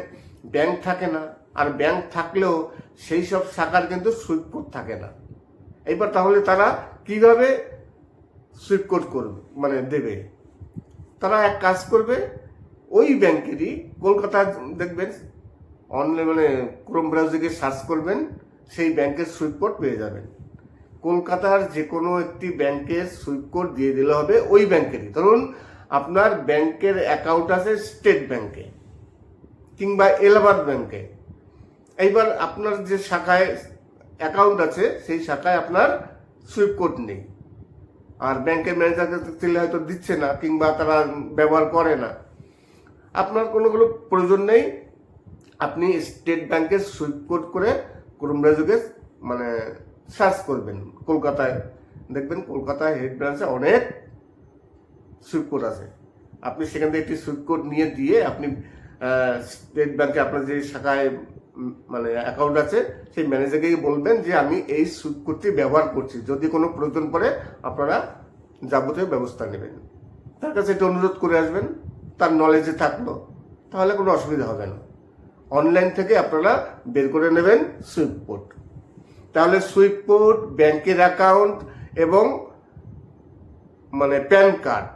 ব্যাংক থাকে না, আর ব্যাংক থাকলেও সেই সব শাখার কিন্তু সুইপ কোড থাকে না। এইবার তাহলে তারা কিভাবে সুইপ কোড করবে মানে দেবে? তারা এক কাজ করবে, ওই ব্যাংকেরই কলকাতা দেখবেন অনলাইন মানে ক্রোম ব্রাউজারে সার্চ করবেন, সেই ব্যাংকের সুইপ কোড পেয়ে যাবেন। কলকাতার যে কোনো একটি ব্যাংকের সুইপ কোড দিয়ে দিলে হবে ওই ব্যাংকেরই। ধরুন আপনার ব্যাংকের অ্যাকাউন্ট আছে স্টেট ব্যাংকে কিংবা এলাহাবাদ ব্যাংকে, এইবার আপনার যে শাখায় অ্যাকাউন্ট আছে সেই শাখায় আপনার সুইপ কোড নেই, আর ব্যাংকের ম্যানেজারকে দিলে হয়তো দিচ্ছে না কিংবা তারা ব্যবহার করে না, আপনার কোনোগুলো প্রয়োজন নেই। আপনি স্টেট ব্যাংকের সুইপ কোড করে ক্রোম ব্রাউজারে মানে সার্চ করবেন, কলকাতায় দেখবেন কলকাতায় হেড ব্রাঞ্চে অনেক সুইপ কোড আছে, আপনি সেখান থেকে একটি সুইপ কোড নিয়ে দিয়ে আপনি স্টেট ব্যাংকে আপনার যে শাখায় মানে অ্যাকাউন্ট আছে সেই ম্যানেজারকে বলবেন যে আমি এই সুইপ কোডটি ব্যবহার করছি, যদি কোনো প্রয়োজন পড়ে আপনারা যাবতীয় ব্যবস্থা নেবেন। তার কাছে এটা অনুরোধ করে আসবেন, তার নলেজে থাকলো, তাহলে কোনো অসুবিধা হবে না। অনলাইন থেকে আপনারা বের করে নেবেন সুইপ কোড। তাহলে সুইপ কোড, ব্যাংকের অ্যাকাউন্ট এবং মানে প্যান কার্ড,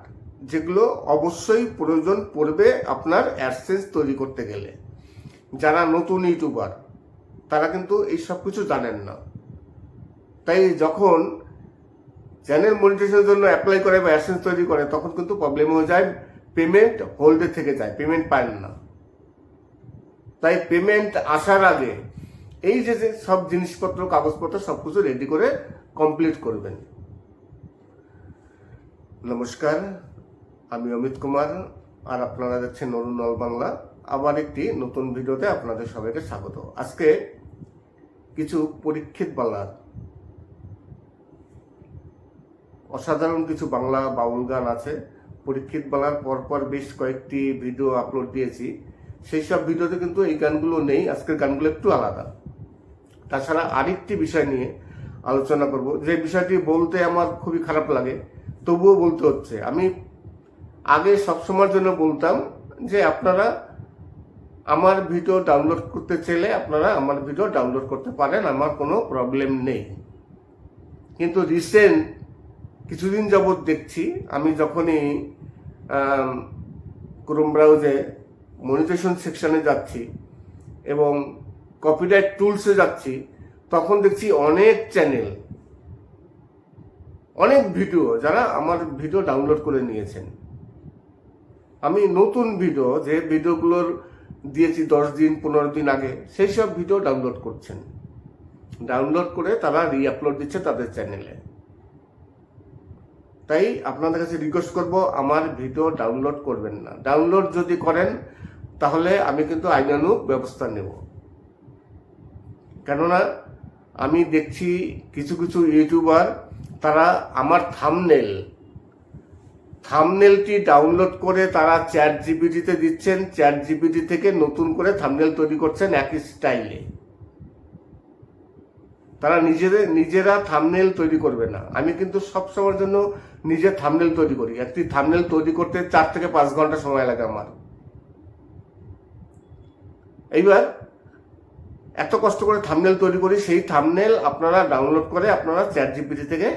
যেগুলো অবশ্যই প্রয়োজন পড়বে আপনার অ্যাডসেন্স তৈরি করতে গেলে। যারা নতুন ইউটিউবার তারা কিন্তু এই সব কিছু জানেন না, তাই যখন চ্যানেল মনিটাইজেশনের জন্য অ্যাপ্লাই করে বা অ্যাডসেন্স তৈরি করে তখন কিন্তু প্রবলেম হয়ে যায়, পেমেন্ট হোল্ডে থেকে যায়, পেমেন্ট পান না। তাই পেমেন্ট আসার আগে এই যে সব জিনিসপত্র, কাগজপত্র সব কিছু রেডি করে কমপ্লিট করবেন। নমস্কার, আমি অমিত কুমার, আর আপনারা দেখছেন অরুণ অল বাংলা। আবার একটি নতুন ভিডিওতে আপনাদের সবাইকে স্বাগত। আজকে কিছু পরীক্ষিত বাংলার অসাধারণ কিছু বাংলা বাউল গান আছে। পরীক্ষিত বাংলার পরপর বেশ কয়েকটি ভিডিও আপলোড দিয়েছি, সেই সব ভিডিওতে কিন্তু এই গানগুলো নেই। আজকের গানগুলো একটু আলাদা। তাছাড়া আরেকটি বিষয় নিয়ে আলোচনা করব, যে বিষয়টি বলতে আমার খুবই খারাপ লাগে, তবুও বলতে হচ্ছে। আমি আগে সবসময়ের জন্য বলতাম যে আপনারা আমার ভিডিও ডাউনলোড করতে চাইলে আপনারা আমার ভিডিও ডাউনলোড করতে পারেন, আমার কোনো প্রবলেম নেই। কিন্তু রিসেন্ট কিছুদিন যাবৎ দেখছি, আমি যখনই ক্রোম ব্রাউজে মনিটাইজেশন সেকশনে যাচ্ছি এবং কপিরাইট টুলসে যাচ্ছি, তখন দেখছি অনেক চ্যানেল, অনেক ভিডিও যারা আমার ভিডিও ডাউনলোড করে নিয়েছেন। আমি নতুন ভিডিও, যে ভিডিওগুলোর দিয়েছি 10 দিন 15 দিন আগে, সেই সব ভিডিও ডাউনলোড করছেন, ডাউনলোড করে তারা রিআপলোড দিচ্ছে তাদের চ্যানেলে। তাই আপনাদের কাছে রিকোয়েস্ট করব, আমার ভিডিও ডাউনলোড করবেন না। ডাউনলোড যদি করেন তাহলে আমি কিন্তু আইনানুগ ব্যবস্থা নেব। কেননা আমি দেখছি কিছু কিছু ইউটিউবার তারা আমার থাম্বনেলটি ডাউনলোড করে তারা চ্যাট জিপিটিতে দিচ্ছেন, চ্যাট জিপিটি থেকে নতুন করে থাম্বনেল তৈরি করছেন একই স্টাইলে। তারা নিজেরা থাম্বনেল তৈরি করবে না। আমি কিন্তু সবসময়ের জন্য নিজে থাম্বনেল তৈরি করি। একটি থাম্বনেল তৈরি করতে 4 থেকে 5 ঘন্টা সময় লাগে আমার। এইবার এত কষ্ট করে থাম্বনেল তৈরি করি, সেই থাম্বনেল আপনারা ডাউনলোড করে আপনারা চ্যাট জিপিটি থেকে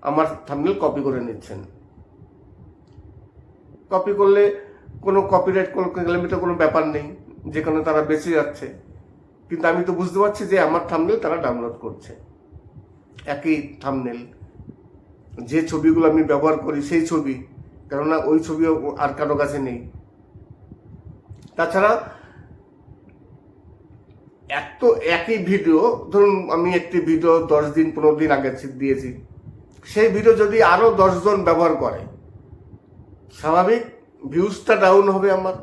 আমার থাম্বনেল কপি করে নিচ্ছেন। কপি করলে কোনো কপিরাইট কোনো ক্লেমিতে কোনো ব্যাপার নেই, যেখানে তারা বেঁচে যাচ্ছে। কিন্তু আমি তো বুঝতে পারছি যে আমার থাম্বনেল তারা ডাউনলোড করছে। একই থাম্বনেল, যে ছবিগুলো আমি ব্যবহার করি সেই ছবি, কেননা ওই ছবিও আর কারো কাছে নেই। তাছাড়া একই ভিডিও, ধরুন আমি একটি ভিডিও 10 দিন 15 দিন আগে দিয়েছি, সেই ভিডিও যদি আরো 10 জন ব্যবহার করে, স্বাভাবিক ভিউজটা ডাউন হবে আমার,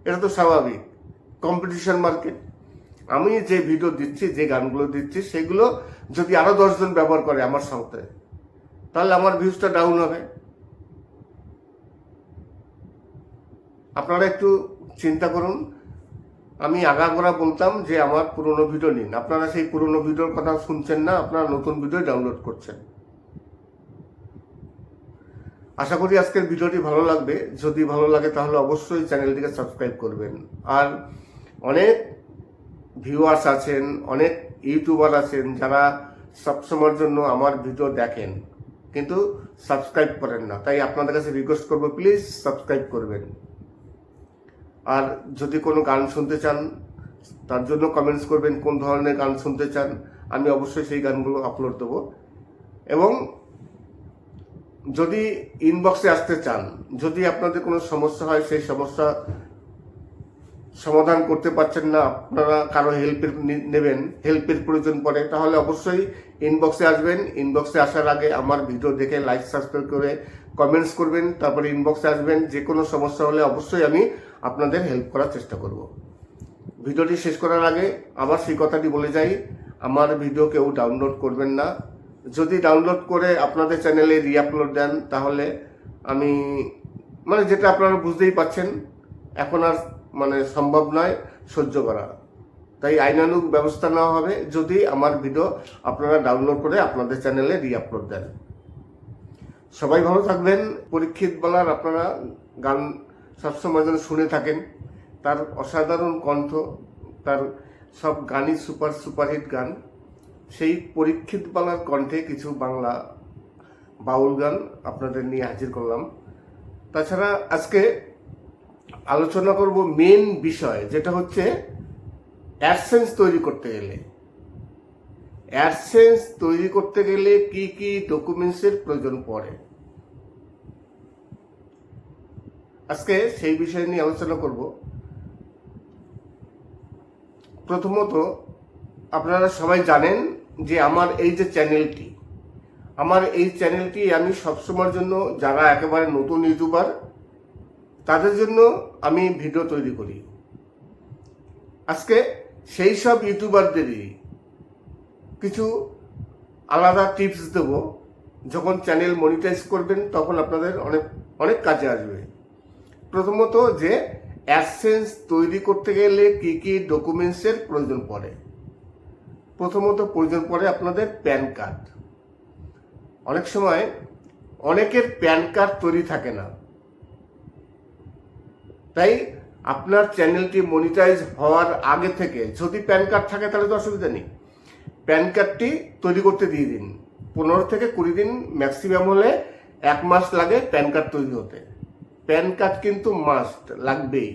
এটা তো স্বাভাবিক, কম্পিটিশন মার্কেট। আমি যে ভিডিও দিচ্ছি, যে গানগুলো দিচ্ছি, সেগুলো যদি আরো 10 জন ব্যবহার করে আমার সাথে, তাহলে আমার ভিউজটা ডাউন হবে। আপনারা একটু চিন্তা করুন। আমি আগাগোড়া বলতাম যে আমার পুরনো ভিডিও নিন, আপনারা সেই পুরনো ভিডিওর কথা শুনছেন না, আপনারা নতুন ভিডিও ডাউনলোড করছেন। আশা করি আজকের ভিডিওটি ভালো লাগবে। যদি ভালো লাগে তাহলে অবশ্যই চ্যানেলটিকে সাবস্ক্রাইব করবেন। আর অনেক ভিউয়ার্স আছেন, অনেক ইউটিউবার আছেন যারা সবসময়ের জন্য আমার ভিডিও দেখেন কিন্তু সাবস্ক্রাইব করেন না, তাই আপনাদের কাছে রিকোয়েস্ট করবো, প্লিজ সাবস্ক্রাইব করবেন। আর যদি কোনো গান শুনতে চান তার জন্য কমেন্টস করবেন, কোন ধরনের গান শুনতে চান, আমি অবশ্যই সেই গানগুলো আপলোড দেবো। এবং যদি ইনবক্সে আসতে চান, যদি আপনাদের কোনো সমস্যা হয়, সেই সমস্যা সমাধান করতে পারছেন না, আপনারা কারো হেল্পের প্রয়োজন পড়ে, তাহলে অবশ্যই ইনবক্সে আসবেন। ইনবক্সে আসার আগে আমার ভিডিও দেখে লাইক সাবস্ক্রাইব করে কমেন্টস করবেন, তারপরে ইনবক্সে আসবেন। যে কোনো সমস্যা হলে অবশ্যই আমি আপনাদের হেল্প করার চেষ্টা করব। ভিডিওটি শেষ করার আগে আবার সেই কথাটি বলে যাই, আমার ভিডিও কেউ ডাউনলোড করবেন না। যদি ডাউনলোড করে আপনাদের চ্যানেলে রিআপলোড দেন, তাহলে আমি যেটা আপনারা বুঝতেই পারছেন, এখন আর সম্ভব নয় সহ্য করা। তাই আইনানুগ ব্যবস্থা নেওয়া হবে যদি আমার ভিডিও আপনারা ডাউনলোড করে আপনাদের চ্যানেলে রিআপলোড দেন। সবাই ভালো থাকবেন। পরীক্ষিত বলার আপনারা গান সবসময় যেন শুনে থাকেন, তার অসাধারণ কণ্ঠ, তার সব গানই সুপারহিট গান। সেই পরীক্ষিত বালার কণ্ঠে কিছু বাংলা বাউল গান আপনাদের নিয়ে হাজির করলাম। তাছাড়া আজকে আলোচনা করব মেন বিষয়, যেটা হচ্ছে অ্যাডসেন্স তৈরি করতে গেলে। অ্যাডসেন্স তৈরি করতে গেলে কি কি ডকুমেন্টসের প্রয়োজন পড়ে, আজকে সেই বিষয় নিয়ে আলোচনা করব। প্রথমত, আপনারা সবাই জানেন যে আমার এই যে চ্যানেলটি, আমি সবসময়ের জন্য, যারা একেবারে নতুন ইউটিউবার তাদের জন্য আমি ভিডিও তৈরি করি। আজকে সেই সব ইউটিউবারদেরই কিছু আলাদা টিপস দেব, যখন চ্যানেল মনিটাইজ করবেন তখন আপনাদের অনেক অনেক কাজে আসবে। প্রথমত, যে অ্যাডসেন্স তৈরি করতে গেলে কি কি ডকুমেন্টসের প্রয়োজন পড়ে। প্রথমত প্রয়োজন পড়ে আপনাদের প্যান কার্ড। অনেক সময় অনেকের প্যান কার্ড তৈরি থাকে না, তাই আপনার চ্যানেলটি মনিটাইজ হওয়ার আগে থেকে যদি প্যান কার্ড থাকে তাহলে তো অসুবিধা নেই, প্যান কার্ডটি তৈরি করতে দিয়ে দিন। 15 থেকে 20 দিন, ম্যাক্সিমাম হলে 1 মাস লাগে প্যান কার্ড তৈরি হতে। প্যান কার্ড কিন্তু মাস্ট লাগবেই।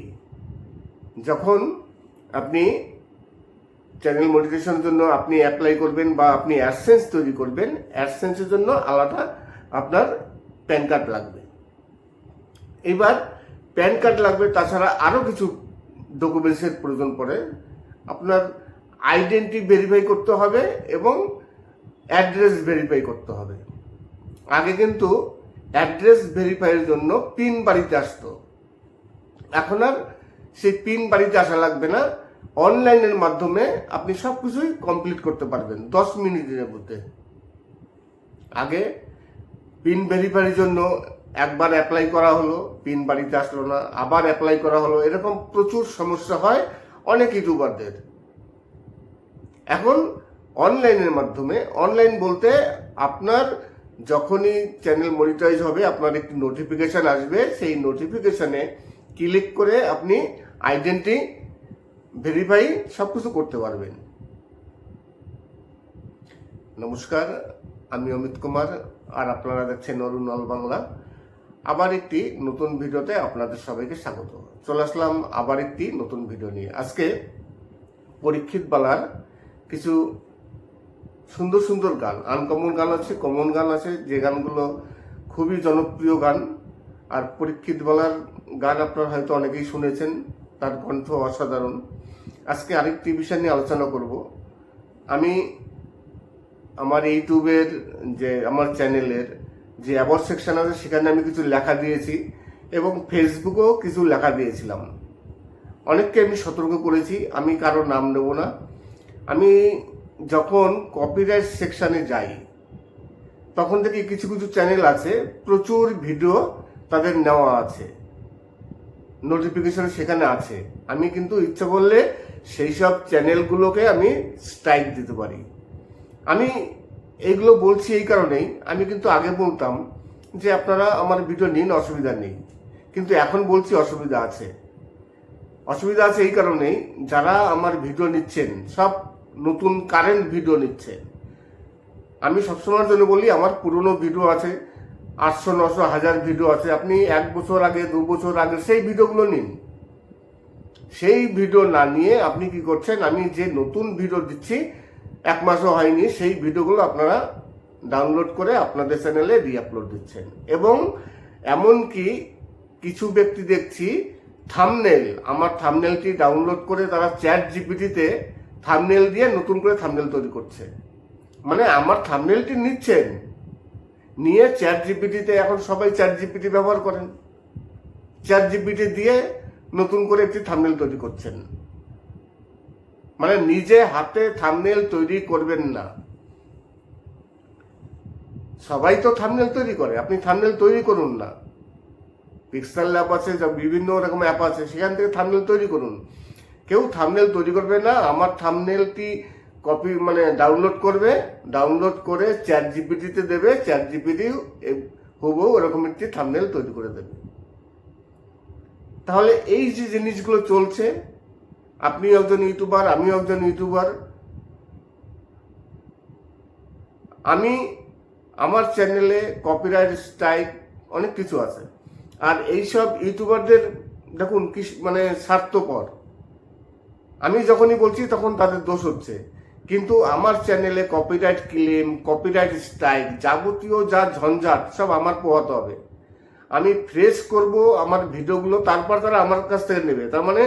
যখন আপনি চ্যানেল মনিটাইজেশনের জন্য আপনি অ্যাপ্লাই করবেন বা আপনি অ্যাডসেন্স তৈরি করবেন, অ্যাডসেন্সের জন্য আলাদা আপনার প্যান কার্ড লাগবে। এবার প্যান কার্ড লাগবে, তাছাড়া আরও কিছু ডকুমেন্টসের প্রয়োজন পড়ে। আপনার আইডেন্টি ভেরিফাই করতে হবে এবং অ্যাড্রেস ভেরিফাই করতে হবে। আগে কিন্তু অ্যাড্রেস ভেরিফাইয়ের জন্য পিন বাড়িতে আসতো, এখন আর সেই পিন বাড়িতে আসা লাগবে না। অনলাইনের মাধ্যমে আপনি সব কিছুই কমপ্লিট করতে পারবেন 10 মিনিটের মধ্যে। আগে পিন ভেরিফাইয়ের জন্য একবার অ্যাপ্লাই করা হলো, পিন বাড়িতে আসলো না, আবার অ্যাপ্লাই করা হলো, এরকম প্রচুর সমস্যা হয় অনেক ইউটিউবারদের। এখন অনলাইনের মাধ্যমে, অনলাইন বলতে আপনার যখনই চ্যানেল মনিটাইজ হবে আপনার একটি নোটিফিকেশন আসবে, সেই নোটিফিকেশনে ক্লিক করে আপনি আইডেন্টি ভেরিফাই সব কিছু করতে পারবেন। নমস্কার, আমি অমিত কুমার, আর আপনারা দেখছেন অরুণ অল বাংলা। আবার একটি নতুন ভিডিওতে আপনাদের সবাইকে স্বাগত। চলে আসলাম আবার একটি নতুন ভিডিও নিয়ে। আজকে পরীক্ষিত বালার কিছু সুন্দর সুন্দর গান, আনকমন গান আছে, কমন গান আছে, যে গানগুলো খুবই জনপ্রিয় গান। আর পরীক্ষিত বালার গান আপনারা হয়তো অনেকেই শুনেছেন, তার কণ্ঠ অসাধারণ। আজকে আরেকটি বিষয় নিয়ে আলোচনা করব। আমি আমার ইউটিউবের যে আমার চ্যানেলের যে অ্যাবাউট সেকশন আছে সেখানে আমি কিছু লেখা দিয়েছি এবং ফেসবুকেও কিছু লেখা দিয়েছিলাম। অনেককে আমি সতর্ক করেছি, আমি কারো নাম নেব না। আমি যখন কপিরাইট সেকশনে যাই তখন থেকে কিছু কিছু চ্যানেল আছে, প্রচুর ভিডিও তাদের নেওয়া আছে, নোটিফিকেশন সেখানে আছে। আমি কিন্তু ইচ্ছা করলে সেই সব চ্যানেলগুলোকে আমি স্ট্রাইক দিতে পারি। আমি এইগুলো বলছি এই কারণেই, আমি কিন্তু আগে বলতাম যে আপনারা আমার ভিডিও নিন, অসুবিধা নেই, কিন্তু এখন বলছি অসুবিধা আছে। অসুবিধা আছে এই কারণেই, যারা আমার ভিডিও নিচ্ছেন সব নতুন কারেন্ট ভিডিও নিচ্ছে। আমি সবসময়ের জন্য বলি, আমার পুরনো ভিডিও আছে, 800, 900, 1000 ভিডিও আছে। আপনি 1 বছর আগে, 2 বছর আগে সেই ভিডিওগুলো নিন। সেই ভিডিও না নিয়ে আপনি কি করছেন, আমি যে নতুন ভিডিও দিচ্ছি 1 মাসও হয়নি, সেই ভিডিওগুলো আপনারা ডাউনলোড করে আপনাদের চ্যানেলে রিআপলোড দিচ্ছেন। এবং এমনকি কিছু ব্যক্তি দেখছি থাম্বনেল, আমার থাম্বনেলটি ডাউনলোড করে তারা চ্যাট জিপিটিতে থাম্বনেল দিয়ে নতুন করে থাম্বনেল তৈরি করছে। মানে আমার থাম্বনেলটি নিচ্ছেন, নিয়ে চ্যাট জিপিটিতে, এখন সবাই চ্যাট জিপিটি ব্যবহার করেন, চ্যাট জিপিটি দিয়ে নতুন করে একটি থাম্বনেল তৈরি করছেন। মানে নিজে হাতে থাম্বনেল তৈরি করবেন না। সবাই তো থাম্বনেল তৈরি করে, আপনি থাম্বনেল তৈরি করুন না। পিক্সেল ল্যাব আছে, যা বিভিন্ন রকম অ্যাপ আছে, সেখান থেকে থাম্বনেল তৈরি করুন। কেউ থাম্বনেল তৈরি করবে না। আমার থাম্বনেলটি কপি মানে ডাউনলোড করবে, ডাউনলোড করে চ্যাট জিপিটিতে দেবে, চ্যাট জিপিটি হুবহু ওরকম একটি থাম্বনেল তৈরি করে দেবে। তাহলে এই যে জিনিসগুলো চলছে, আপনি একজন ইউটিউবার, আমিও একজন ইউটিউবার, আমি আমার চ্যানেলে কপিরাইট স্ট্রাইক অনেক কিছু আছে। আর এইসব ইউটিউবারদের দেখুন কি মানে স্বার্থপর। আমি যখনই বলছি তখন তাদের দোষ হচ্ছে, কিন্তু আমার চ্যানেলে কপিরাইট ক্লেম, কপিরাইট স্ট্রাইক, যাবতীয় যা ঝঞ্ঝাট সব আমার পোহাতে হবে। আমি ফ্রেশ করব আমার ভিডিওগুলো, তারপর তারা আমার কাছ থেকে নেবে। তার মানে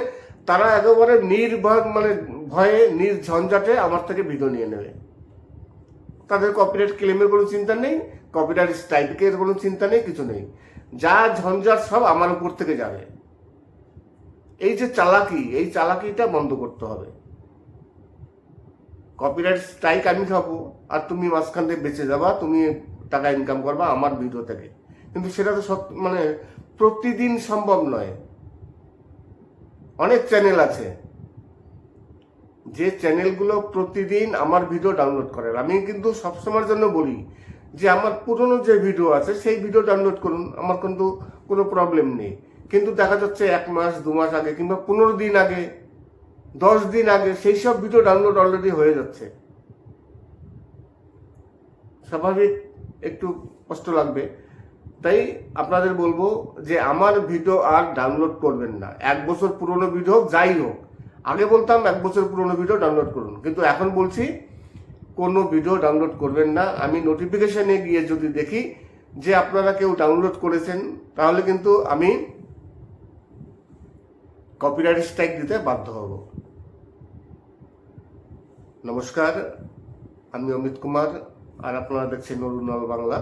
তারা একেবারে নির্ভয়, মানে ভয়ে নির্ঝঞ্ঝাটে আমার থেকে ভিডিও নিয়ে নেবে। তাদের কপিরাইট ক্লেমের কোনো চিন্তা নেই, কপিরাইট স্ট্রাইকের কোনো চিন্তা নেই, কিছু নেই। যা ঝঞ্ঝাট সব আমার উপর থেকে যাবে। এই যে চালাকি, এই চালাকিটা বন্ধ করতে হবে। কপিরাইট স্ট্রাইক আমি খাবো আর তুমি মাঝখান থেকে বেঁচে যাবা, তুমি টাকা ইনকাম করবা আমার ভিডিও থেকে, কিন্তু সেটা তো মানে প্রতিদিন সম্ভব নয়। অনেক চ্যানেল আছে যে চ্যানেলগুলো প্রতিদিন আমার ভিডিও ডাউনলোড করে। আমি কিন্তু সবসময়ের জন্য বলি যে আমার পুরনো যে ভিডিও আছে সেই ভিডিও ডাউনলোড করুন, আমার কিন্তু কোনো প্রবলেম নেই। কিন্তু দেখা যাচ্ছে 1 মাস, 2 মাস আগে কিংবা 15 দিন আগে, 10 দিন আগে সেই সব ভিডিও ডাউনলোড অলরেডি হয়ে যাচ্ছে। স্বাভাবিক একটু কষ্ট লাগবে। তাই আপনাদের বলবো যে আমার ভিডিও আর ডাউনলোড করবেন না। 1 বছর পুরনো ভিডিও যাই হোক, আগে বলতাম 1 বছর পুরনো ভিডিও ডাউনলোড করুন, কিন্তু এখন বলছি কোনো ভিডিও ডাউনলোড করবেন না। আমি নোটিফিকেশনে গিয়ে যদি দেখি যে আপনারা কেউ ডাউনলোড করেছেন, তাহলে কিন্তু আমি কপিরাইট স্ট্রাইক দিতে বাধ্য হব। নমস্কার, আমি অমিত কুমার, আর আপনারা দেখছেন অরুণাল বাংলা।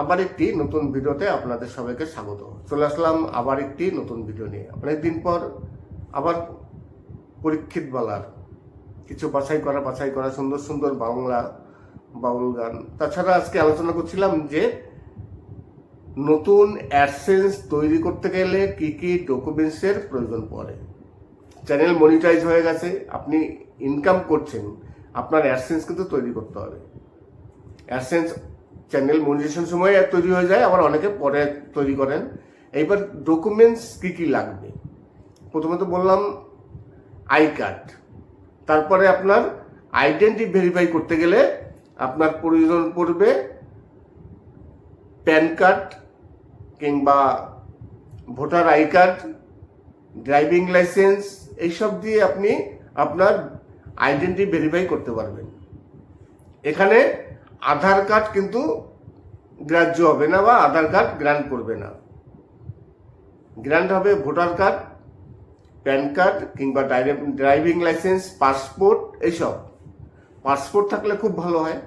আবার একটি নতুন ভিডিওতে আপনাদের সবাইকে স্বাগত। চলে আসলাম আবার একটি নতুন ভিডিও নিয়ে। অনেকদিন পর আবার পরীক্ষিত বালার কিছু বাছাই করা সুন্দর সুন্দর বাংলা বাউল গান। তাছাড়া আজকে আলোচনা করছিলাম যে নতুন অ্যাডসেন্স তৈরি করতে গেলে কি কি ডকুমেন্টসের প্রয়োজন পড়ে। চ্যানেল মনিটাইজ হয়ে গেছে, আপনি ইনকাম করছেন, আপনার অ্যাডসেন্স কিন্তু তৈরি করতে হবে। অ্যাডসেন্স চ্যানেল মনিটাইজেশন সময় তৈরি হয়ে যায়, আবার অনেকে পরে তৈরি করেন। এইবার ডকুমেন্টস কি কি লাগবে, প্রথমত বললাম আই কার্ড। তারপরে আপনার আইডেন্টি ভেরিফাই করতে গেলে আপনার প্রয়োজন পড়বে প্যান কার্ড কিংবা voter I card, driving licence. এইসব দিয়ে আপনি আপনার আইডেন্টি ভেরিফাই করতে পারবেন। এখানে আধার কার্ড কিন্তু গ্রাহ্য হবে না বা আধার কার্ড গ্রান্ট করবে না। গ্রান্ট হবে ভোটার কার্ড, প্যান কার্ড কিংবা ড্রাইভিং লাইসেন্স, পাসপোর্ট, এইসব। পাসপোর্ট থাকলে খুব ভালো হয়।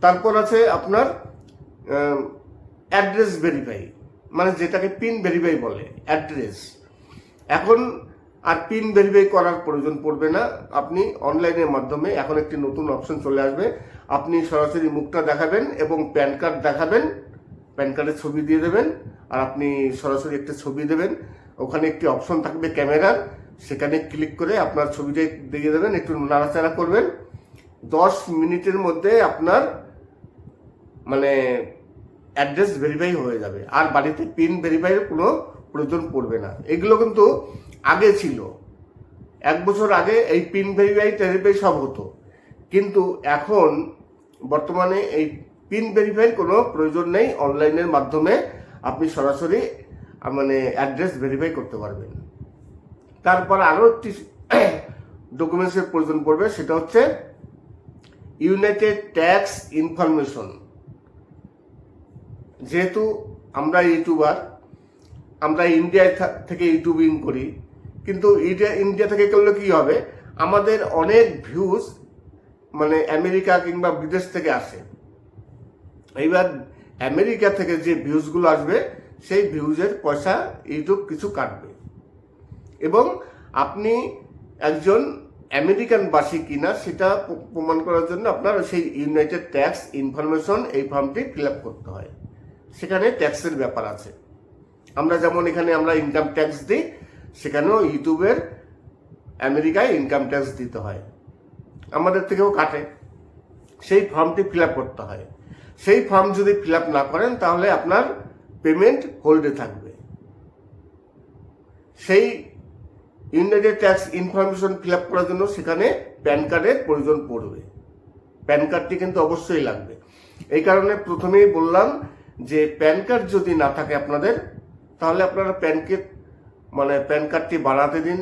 তারপর আছে আপনার অ্যাড্রেস ভেরিফাই, মানে যেটাকে পিন ভেরিফাই বলে, অ্যাড্রেস। এখন আর পিন ভেরিফাই করার প্রয়োজন পড়বে না। আপনি অনলাইনের মাধ্যমে এখন একটি নতুন অপশন চলে আসবে। আপনি সরাসরি মুখটা দেখাবেন এবং প্যান কার্ড দেখাবেন, প্যান কার্ডের ছবি দিয়ে দেবেন, আর আপনি সরাসরি একটা ছবি দেবেন। ওখানে একটি অপশন থাকবে ক্যামেরার, সেখানে ক্লিক করে আপনার ছবিটা দিয়ে দেবেন, একটু নাড়াচাড়া করবেন। 10 মিনিটের মধ্যে আপনার মানে অ্যাড্রেস ভেরিফাই হয়ে যাবে, আর বাড়িতে পিন ভেরিফাইয়ের কোনো প্রয়োজন পড়বে না। এগুলো কিন্তু আগে ছিল, 1 বছর আগে এই পিন ভেরিফাই সব হতো, কিন্তু এখন বর্তমানে এই পিন ভেরিফাইয়ের কোনো প্রয়োজন নেই। অনলাইনের মাধ্যমে আপনি সরাসরি মানে অ্যাড্রেস ভেরিফাই করতে পারবেন। তারপর আরও একটি ডকুমেন্টসের প্রয়োজন পড়বে, সেটা হচ্ছে ইউনাইটেড ট্যাক্স ইনফরমেশন। যেহেতু আমরা ইউটিউবার, আমরা ইন্ডিয়া থেকে ইউটিউবিং করি, কিন্তু ইন্ডিয়া থেকে করলে কি হবে, আমাদের অনেক ভিউজ মানে আমেরিকা কিংবা বিদেশ থেকে আসে। এইবার আমেরিকা থেকে যে ভিউজগুলো আসবে, সেই ভিউজের পয়সা ইউটিউব কিছু কাটবে, এবং আপনি একজন আমেরিকানবাসী কিনা সেটা প্রমাণ করার জন্য আপনার সেই ইউনাইটেড ট্যাক্স ইনফরমেশন এই ফর্মটি ফিল আপ করতে হয়। সেখানে ট্যাক্সের ব্যাপার আছে। আমরা যেমন এখানে আমরা ইনকাম ট্যাক্স দিই, সেখানেও ইউটিউবের আমেরিকায় ইনকাম ট্যাক্স দিতে হয়, আমাদের থেকেও কাটে। সেই ফর্মটি ফিল আপ করতে হয়। সেই ফর্ম যদি ফিল আপ না করেন, তাহলে আপনার পেমেন্ট হোল্ডে থাকবে। সেই United tax information fill up করার জন্য সেখানে প্যান কার্ডের প্রয়োজন পড়বে। প্যান কার্ডটি কিন্তু অবশ্যই লাগবে। এই কারণে প্রথমেই বললাম যে প্যান কার্ড যদি না থাকে আপনাদের, তাহলে আপনারা প্যান কার্ডটি বাড়াতে দিন,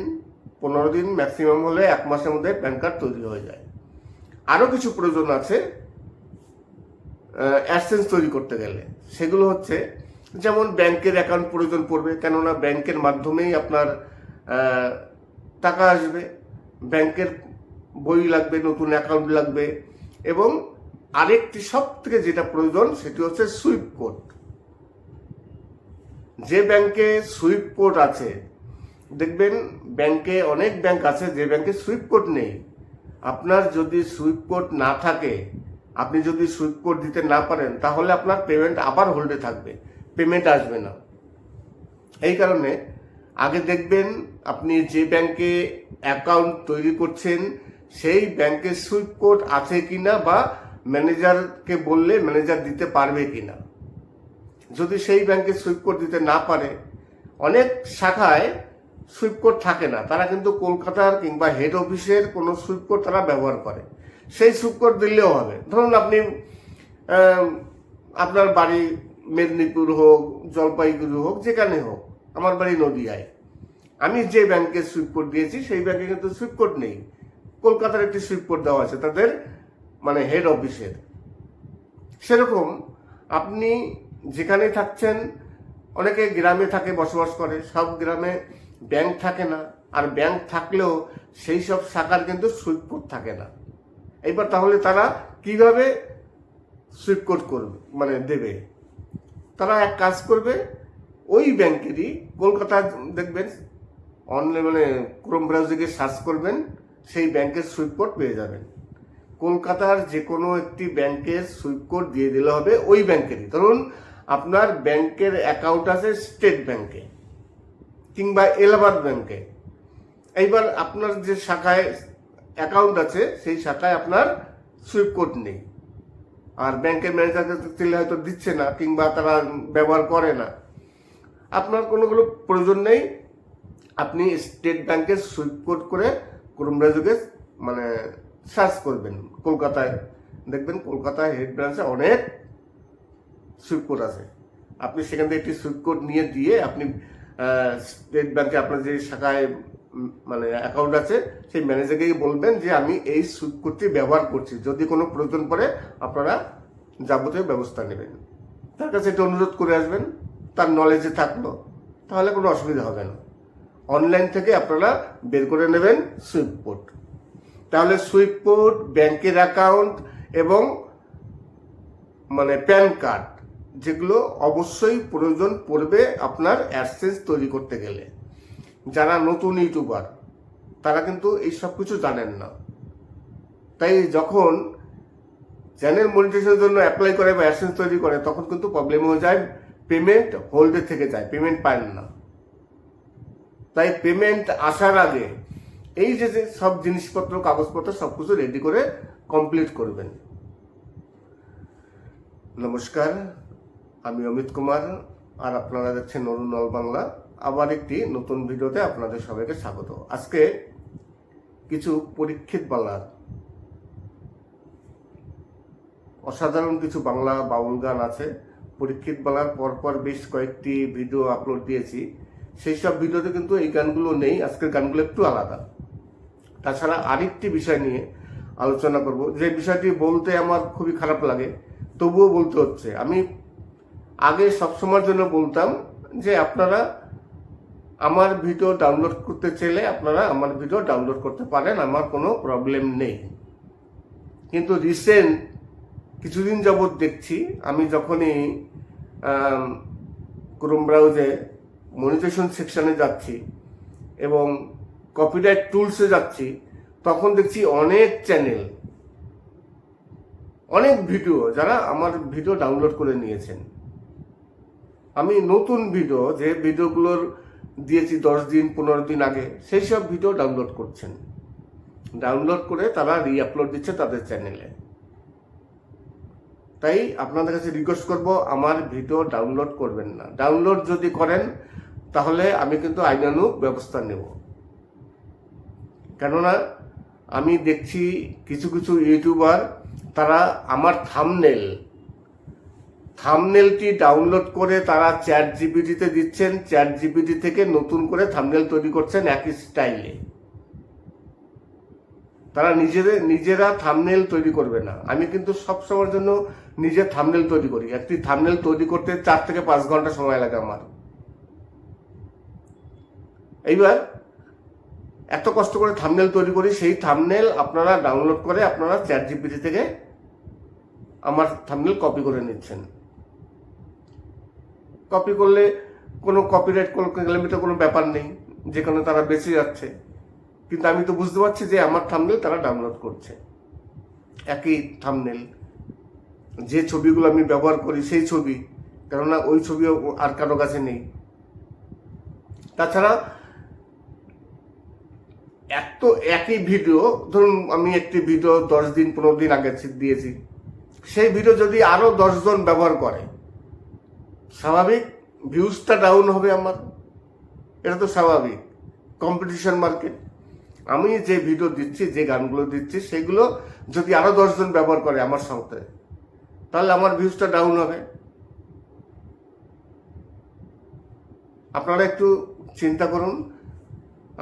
15 দিন, ম্যাক্সিমাম হলে 1 মাসের মধ্যে প্যান কার্ড তৈরি হয়ে যায়। আরও কিছু প্রয়োজন আছে অ্যাডসেন্স তৈরি করতে গেলে। সেগুলো হচ্ছে যেমন ব্যাংকের অ্যাকাউন্ট প্রয়োজন পড়বে, কেননা ব্যাংকের মাধ্যমেই আপনার টাকা আসবে। ব্যাংকের বই লাগবে, নতুন অ্যাকাউন্ট লাগবে, এবং আরেকটি সব থেকে যেটা প্রয়োজন সেটি হচ্ছে সুইফট কোড। যে ব্যাংকে সুইফট কোড আছে, দেখবেন ব্যাংকে অনেক ব্যাংক আছে যে ব্যাংকে সুইফট কোড নেই। আপনার যদি সুইফট কোড না থাকে, আপনি যদি সুইফট কোড দিতে না পারেন, তাহলে আপনার পেমেন্ট আবার হোল্ডে থাকবে, পেমেন্ট আসবে না। এই কারণে আগে দেখবেন আপনি যে ব্যাংকে অ্যাকাউন্ট তৈরি করছেন সেই ব্যাংকের সুইফট কোড আছে কিনা, বা ম্যানেজারকে বললে ম্যানেজার দিতে পারবে কিনা। যদি সেই ব্যাংকে সুইফট কোড দিতে না পারে, অনেক শাখায় সুইফট কোড থাকে না, তারা কিন্তু কলকাতার কিংবা হেড অফিসের কোনো সুইফট কোড তারা ব্যবহার করে। সেই সুইফট কোড দিলেও হবে। ধরুন আপনি আপনার বাড়ি মেদিনীপুর হোক, জলপাইগুড়ি হোক, যেখানে হোক, আমার বাড়ি নদিয়ায়, আমি যে ব্যাংকে সুইফট কোড দিয়েছি সেই ব্যাংকে কিন্তু সুইফট কোড নেই। কলকাতার একটি সুইফট কোড দেওয়া আছে তাদের মানে হেড অফিসের। সেরকম আপনি যেখানে থাকছেন, অনেকে গ্রামে থাকে, বসবাস করে, সব গ্রামে ব্যাংক থাকে না, আর ব্যাংক থাকলেও সেই সব শাখার কিন্তু সুইফট কোড থাকে না। এইবার তাহলে তারা কিভাবে সুইফট কোড করবে মানে দেবে? তারা এক কাজ করবে, ওই ব্যাংকেরই কলকাতা দেখবেন অনলাইন মানে ক্রোম ব্রাউজারে সার্চ করবেন, সেই ব্যাংকের সুইফট কোড পেয়ে যাবেন। কলকাতার যে কোনো একটি ব্যাংকের সুইফট কোড দিয়ে দিলে হবে ওই ব্যাংকেরই। ধরুন আপনার ব্যাংকের অ্যাকাউন্ট আছে স্টেট ব্যাংকে কিংবা এলাহাবাদ ব্যাংকে। এইবার আপনার যে শাখায় অ্যাকাউন্ট আছে সেই শাখায় আপনার সুইফট কোড নেই, আর ব্যাংকের ম্যানেজারকে দিলে হয়তো দিচ্ছে না কিংবা তারা ব্যবহার করে না। আপনার কোনোগুলো প্রয়োজন নেই, আপনি স্টেট ব্যাংকের সুইফট কোড করে ক্রোম ব্রাউজারে মানে সার্চ করবেন। কলকাতায় দেখবেন কলকাতায় হেড ব্রাঞ্চে অনেক সুইফট কোড আছে। আপনি সেখান থেকে একটি সুইফট কোড নিয়ে দিয়ে আপনি স্টেট ব্যাংকে আপনার যে শাখায় মানে অ্যাকাউন্ট আছে, সেই ম্যানেজারকেই বলবেন যে আমি এই সুইপ কোডটি ব্যবহার করছি, যদি কোনো প্রয়োজন পড়ে আপনারা যাবতীয় ব্যবস্থা নেবেন। তার কাছে এটা অনুরোধ করে আসবেন, তার নলেজে থাকলো, তাহলে কোনো অসুবিধা হবে না। অনলাইন থেকে আপনারা বের করে নেবেন সুইপ কোড। তাহলে সুইপ কোড, ব্যাংকের অ্যাকাউন্ট এবং মানে প্যান কার্ড, যেগুলো অবশ্যই প্রয়োজন পড়বে আপনার অ্যাডসেন্স তৈরি করতে গেলে। যারা নতুন ইউটিউবার তারা কিন্তু এই সব কিছু জানেন না, তাই যখন চ্যানেল মনিটাইজেশনের জন্য অ্যাপ্লাই করে বা অ্যাডসেন্স তৈরি করে তখন কিন্তু প্রবলেম হয়ে যায়, পেমেন্ট হোল্ডে থেকে যায়, পেমেন্ট পান না। তাই পেমেন্ট আসার আগে এই যে সব জিনিসপত্র, কাগজপত্র সব কিছু রেডি করে কমপ্লিট করবেন। নমস্কার, আমি অমিত কুমার, আর আপনারা দেখছেন অরুণ অল বাংলা। আবার একটি নতুন ভিডিওতে আপনাদের সবাইকে স্বাগত। আজকে কিছু পরীক্ষিত বাংলার অসাধারণ কিছু বাংলা বাউল গান আছে। পরীক্ষিত বাংলার পরপর বেশ কয়েকটি ভিডিও আপলোড দিয়েছি, সেই সব ভিডিওতে কিন্তু এই গানগুলো নেই। আজকের গানগুলো একটু আলাদা। তাছাড়া আরেকটি বিষয় নিয়ে আলোচনা করব, যে বিষয়টি বলতে আমার খুবই খারাপ লাগে, তবুও বলতে হচ্ছে। আমি আগে সবসময়ের জন্য বলতাম যে আপনারা আমার ভিডিও ডাউনলোড করতে চাইলে আপনারা আমার ভিডিও ডাউনলোড করতে পারেন, আমার কোনো প্রবলেম নেই। কিন্তু রিসেন্ট কিছুদিন যাবৎ দেখছি, আমি যখনই ক্রোম ব্রাউজে মনিটাইজেশন সেকশনে যাচ্ছি এবং কপিরাইট টুলসে যাচ্ছি, তখন দেখছি অনেক চ্যানেল, অনেক ভিডিও যারা আমার ভিডিও ডাউনলোড করে নিয়েছেন। আমি নতুন ভিডিও, যে ভিডিওগুলোর দিয়েছি 10 দিন 15 দিন আগে, সেই সব ভিডিও ডাউনলোড করছেন। ডাউনলোড করে তারা রিআপলোড দিচ্ছে তাদের চ্যানেলে। তাই আপনাদের কাছে রিকোয়েস্ট করব, আমার ভিডিও ডাউনলোড করবেন না। ডাউনলোড যদি করেন তাহলে আমি কিন্তু আইনানুগ ব্যবস্থা নেব। কেননা আমি দেখছি কিছু কিছু ইউটিউবার তারা আমার থাম্বনেলটি ডাউনলোড করে তারা চ্যাট জিপিটিতে দিচ্ছেন, চ্যাট জিপিটি থেকে নতুন করে থাম্বনেল তৈরি করছেন একই স্টাইলে। তারা নিজেরা থাম্বনেল তৈরি করবে না। আমি কিন্তু সব সময়ের জন্য নিজে থাম্বনেল তৈরি করি। একটি থাম্বনেল তৈরি করতে 4 থেকে 5 ঘন্টা সময় লাগে আমার। এইবার এত কষ্ট করে থাম্বনেল তৈরি করি, সেই থাম্বনেল আপনারা ডাউনলোড করে আপনারা চ্যাট জিপিটি থেকে আমার থাম্বনেল কপি করে নিচ্ছেন। কপি করলে কোনো কপিরাইট ক্লেমিটা কোনো ব্যাপার নেই, যেখানে তারা বেঁচে যাচ্ছে। কিন্তু আমি তো বুঝতে পারছি যে আমার থাম্বনেল তারা ডাউনলোড করছে, একই থাম্বনেল, যে ছবিগুলো আমি ব্যবহার করি সেই ছবি, কেননা ওই ছবিও আর কারো কাছে নেই। তাছাড়া একই ভিডিও, ধরুন আমি একটি ভিডিও 10 দিন 15 দিন আগে দিয়েছি, সেই ভিডিও যদি আরো 10 জন ব্যবহার করে, স্বাভাবিক ভিউজটা ডাউন হবে আমার। এটা তো স্বাভাবিক, কম্পিটিশন মার্কেট। আমি যে ভিডিও দিচ্ছি, যে গানগুলো দিচ্ছি, সেগুলো যদি আরো 10 জন ব্যবহার করে আমার সাথে, তাহলে আমার ভিউজটা ডাউন হবে। আপনারা একটু চিন্তা করুন।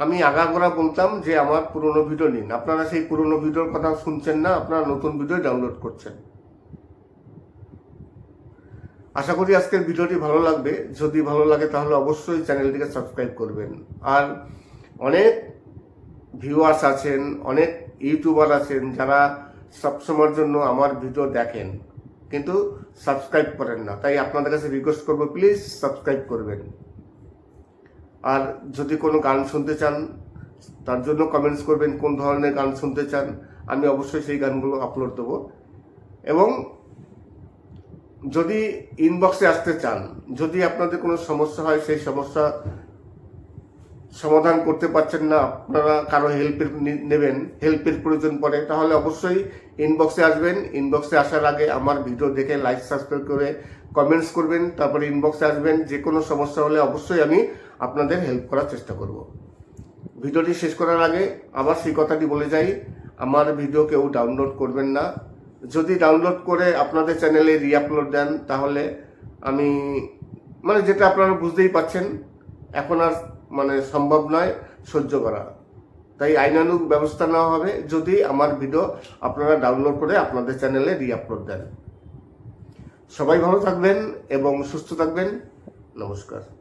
আমি আগাগোড়া বলতাম যে আমার পুরনো ভিডিও নিন, আপনারা সেই পুরনো ভিডিওর কথা শুনছেন না, আপনারা নতুন ভিডিও ডাউনলোড করছেন। আশা করি আজকের ভিডিওটি ভালো লাগবে। যদি ভালো লাগে তাহলে অবশ্যই চ্যানেলটিকে সাবস্ক্রাইব করবেন। আর অনেক ভিউয়ার্স আছেন, অনেক ইউটিউবার আছেন যারা সবসময়ের জন্য আমার ভিডিও দেখেন কিন্তু সাবস্ক্রাইব করেন না। তাই আপনাদের কাছে রিকোয়েস্ট করবো, প্লিজ সাবস্ক্রাইব করবেন। আর যদি কোনো গান শুনতে চান তার জন্য কমেন্টস করবেন, কোন ধরনের গান শুনতে চান, আমি অবশ্যই সেই গানগুলো আপলোড দেবো। এবং যদি ইনবক্সে আসতে চান, যদি আপনাদের কোনো সমস্যা হয়, সেই সমস্যা সমাধান করতে পারছেন না, আপনারা কারো হেল্পের প্রয়োজন পড়ে, তাহলে অবশ্যই ইনবক্সে আসবেন। ইনবক্সে আসার আগে আমার ভিডিও দেখে লাইক সাবস্ক্রাইব করে কমেন্টস করবেন, তারপরে ইনবক্সে আসবেন। যে কোনো সমস্যা হলে অবশ্যই আমি আপনাদের হেল্প করার চেষ্টা করব। ভিডিওটি শেষ করার আগে আবার সেই কথাটি বলে যাই, আমার ভিডিও কেউ ডাউনলোড করবেন না। যদি ডাউনলোড করে আপনাদের চ্যানেলে রিআপলোড দেন তাহলে আমি যেটা আপনারা বুঝতেই পাচ্ছেন, এখন আর সম্ভব নয়। সহ্য করা। তাই আইনানুগ ব্যবস্থা নেওয়া হবে যদি আমার ভিডিও আপনারা ডাউনলোড করে আপনাদের চ্যানেলে রি-আপলোড দেন। সবাই ভালো থাকবেন এবং সুস্থ থাকবেন। নমস্কার।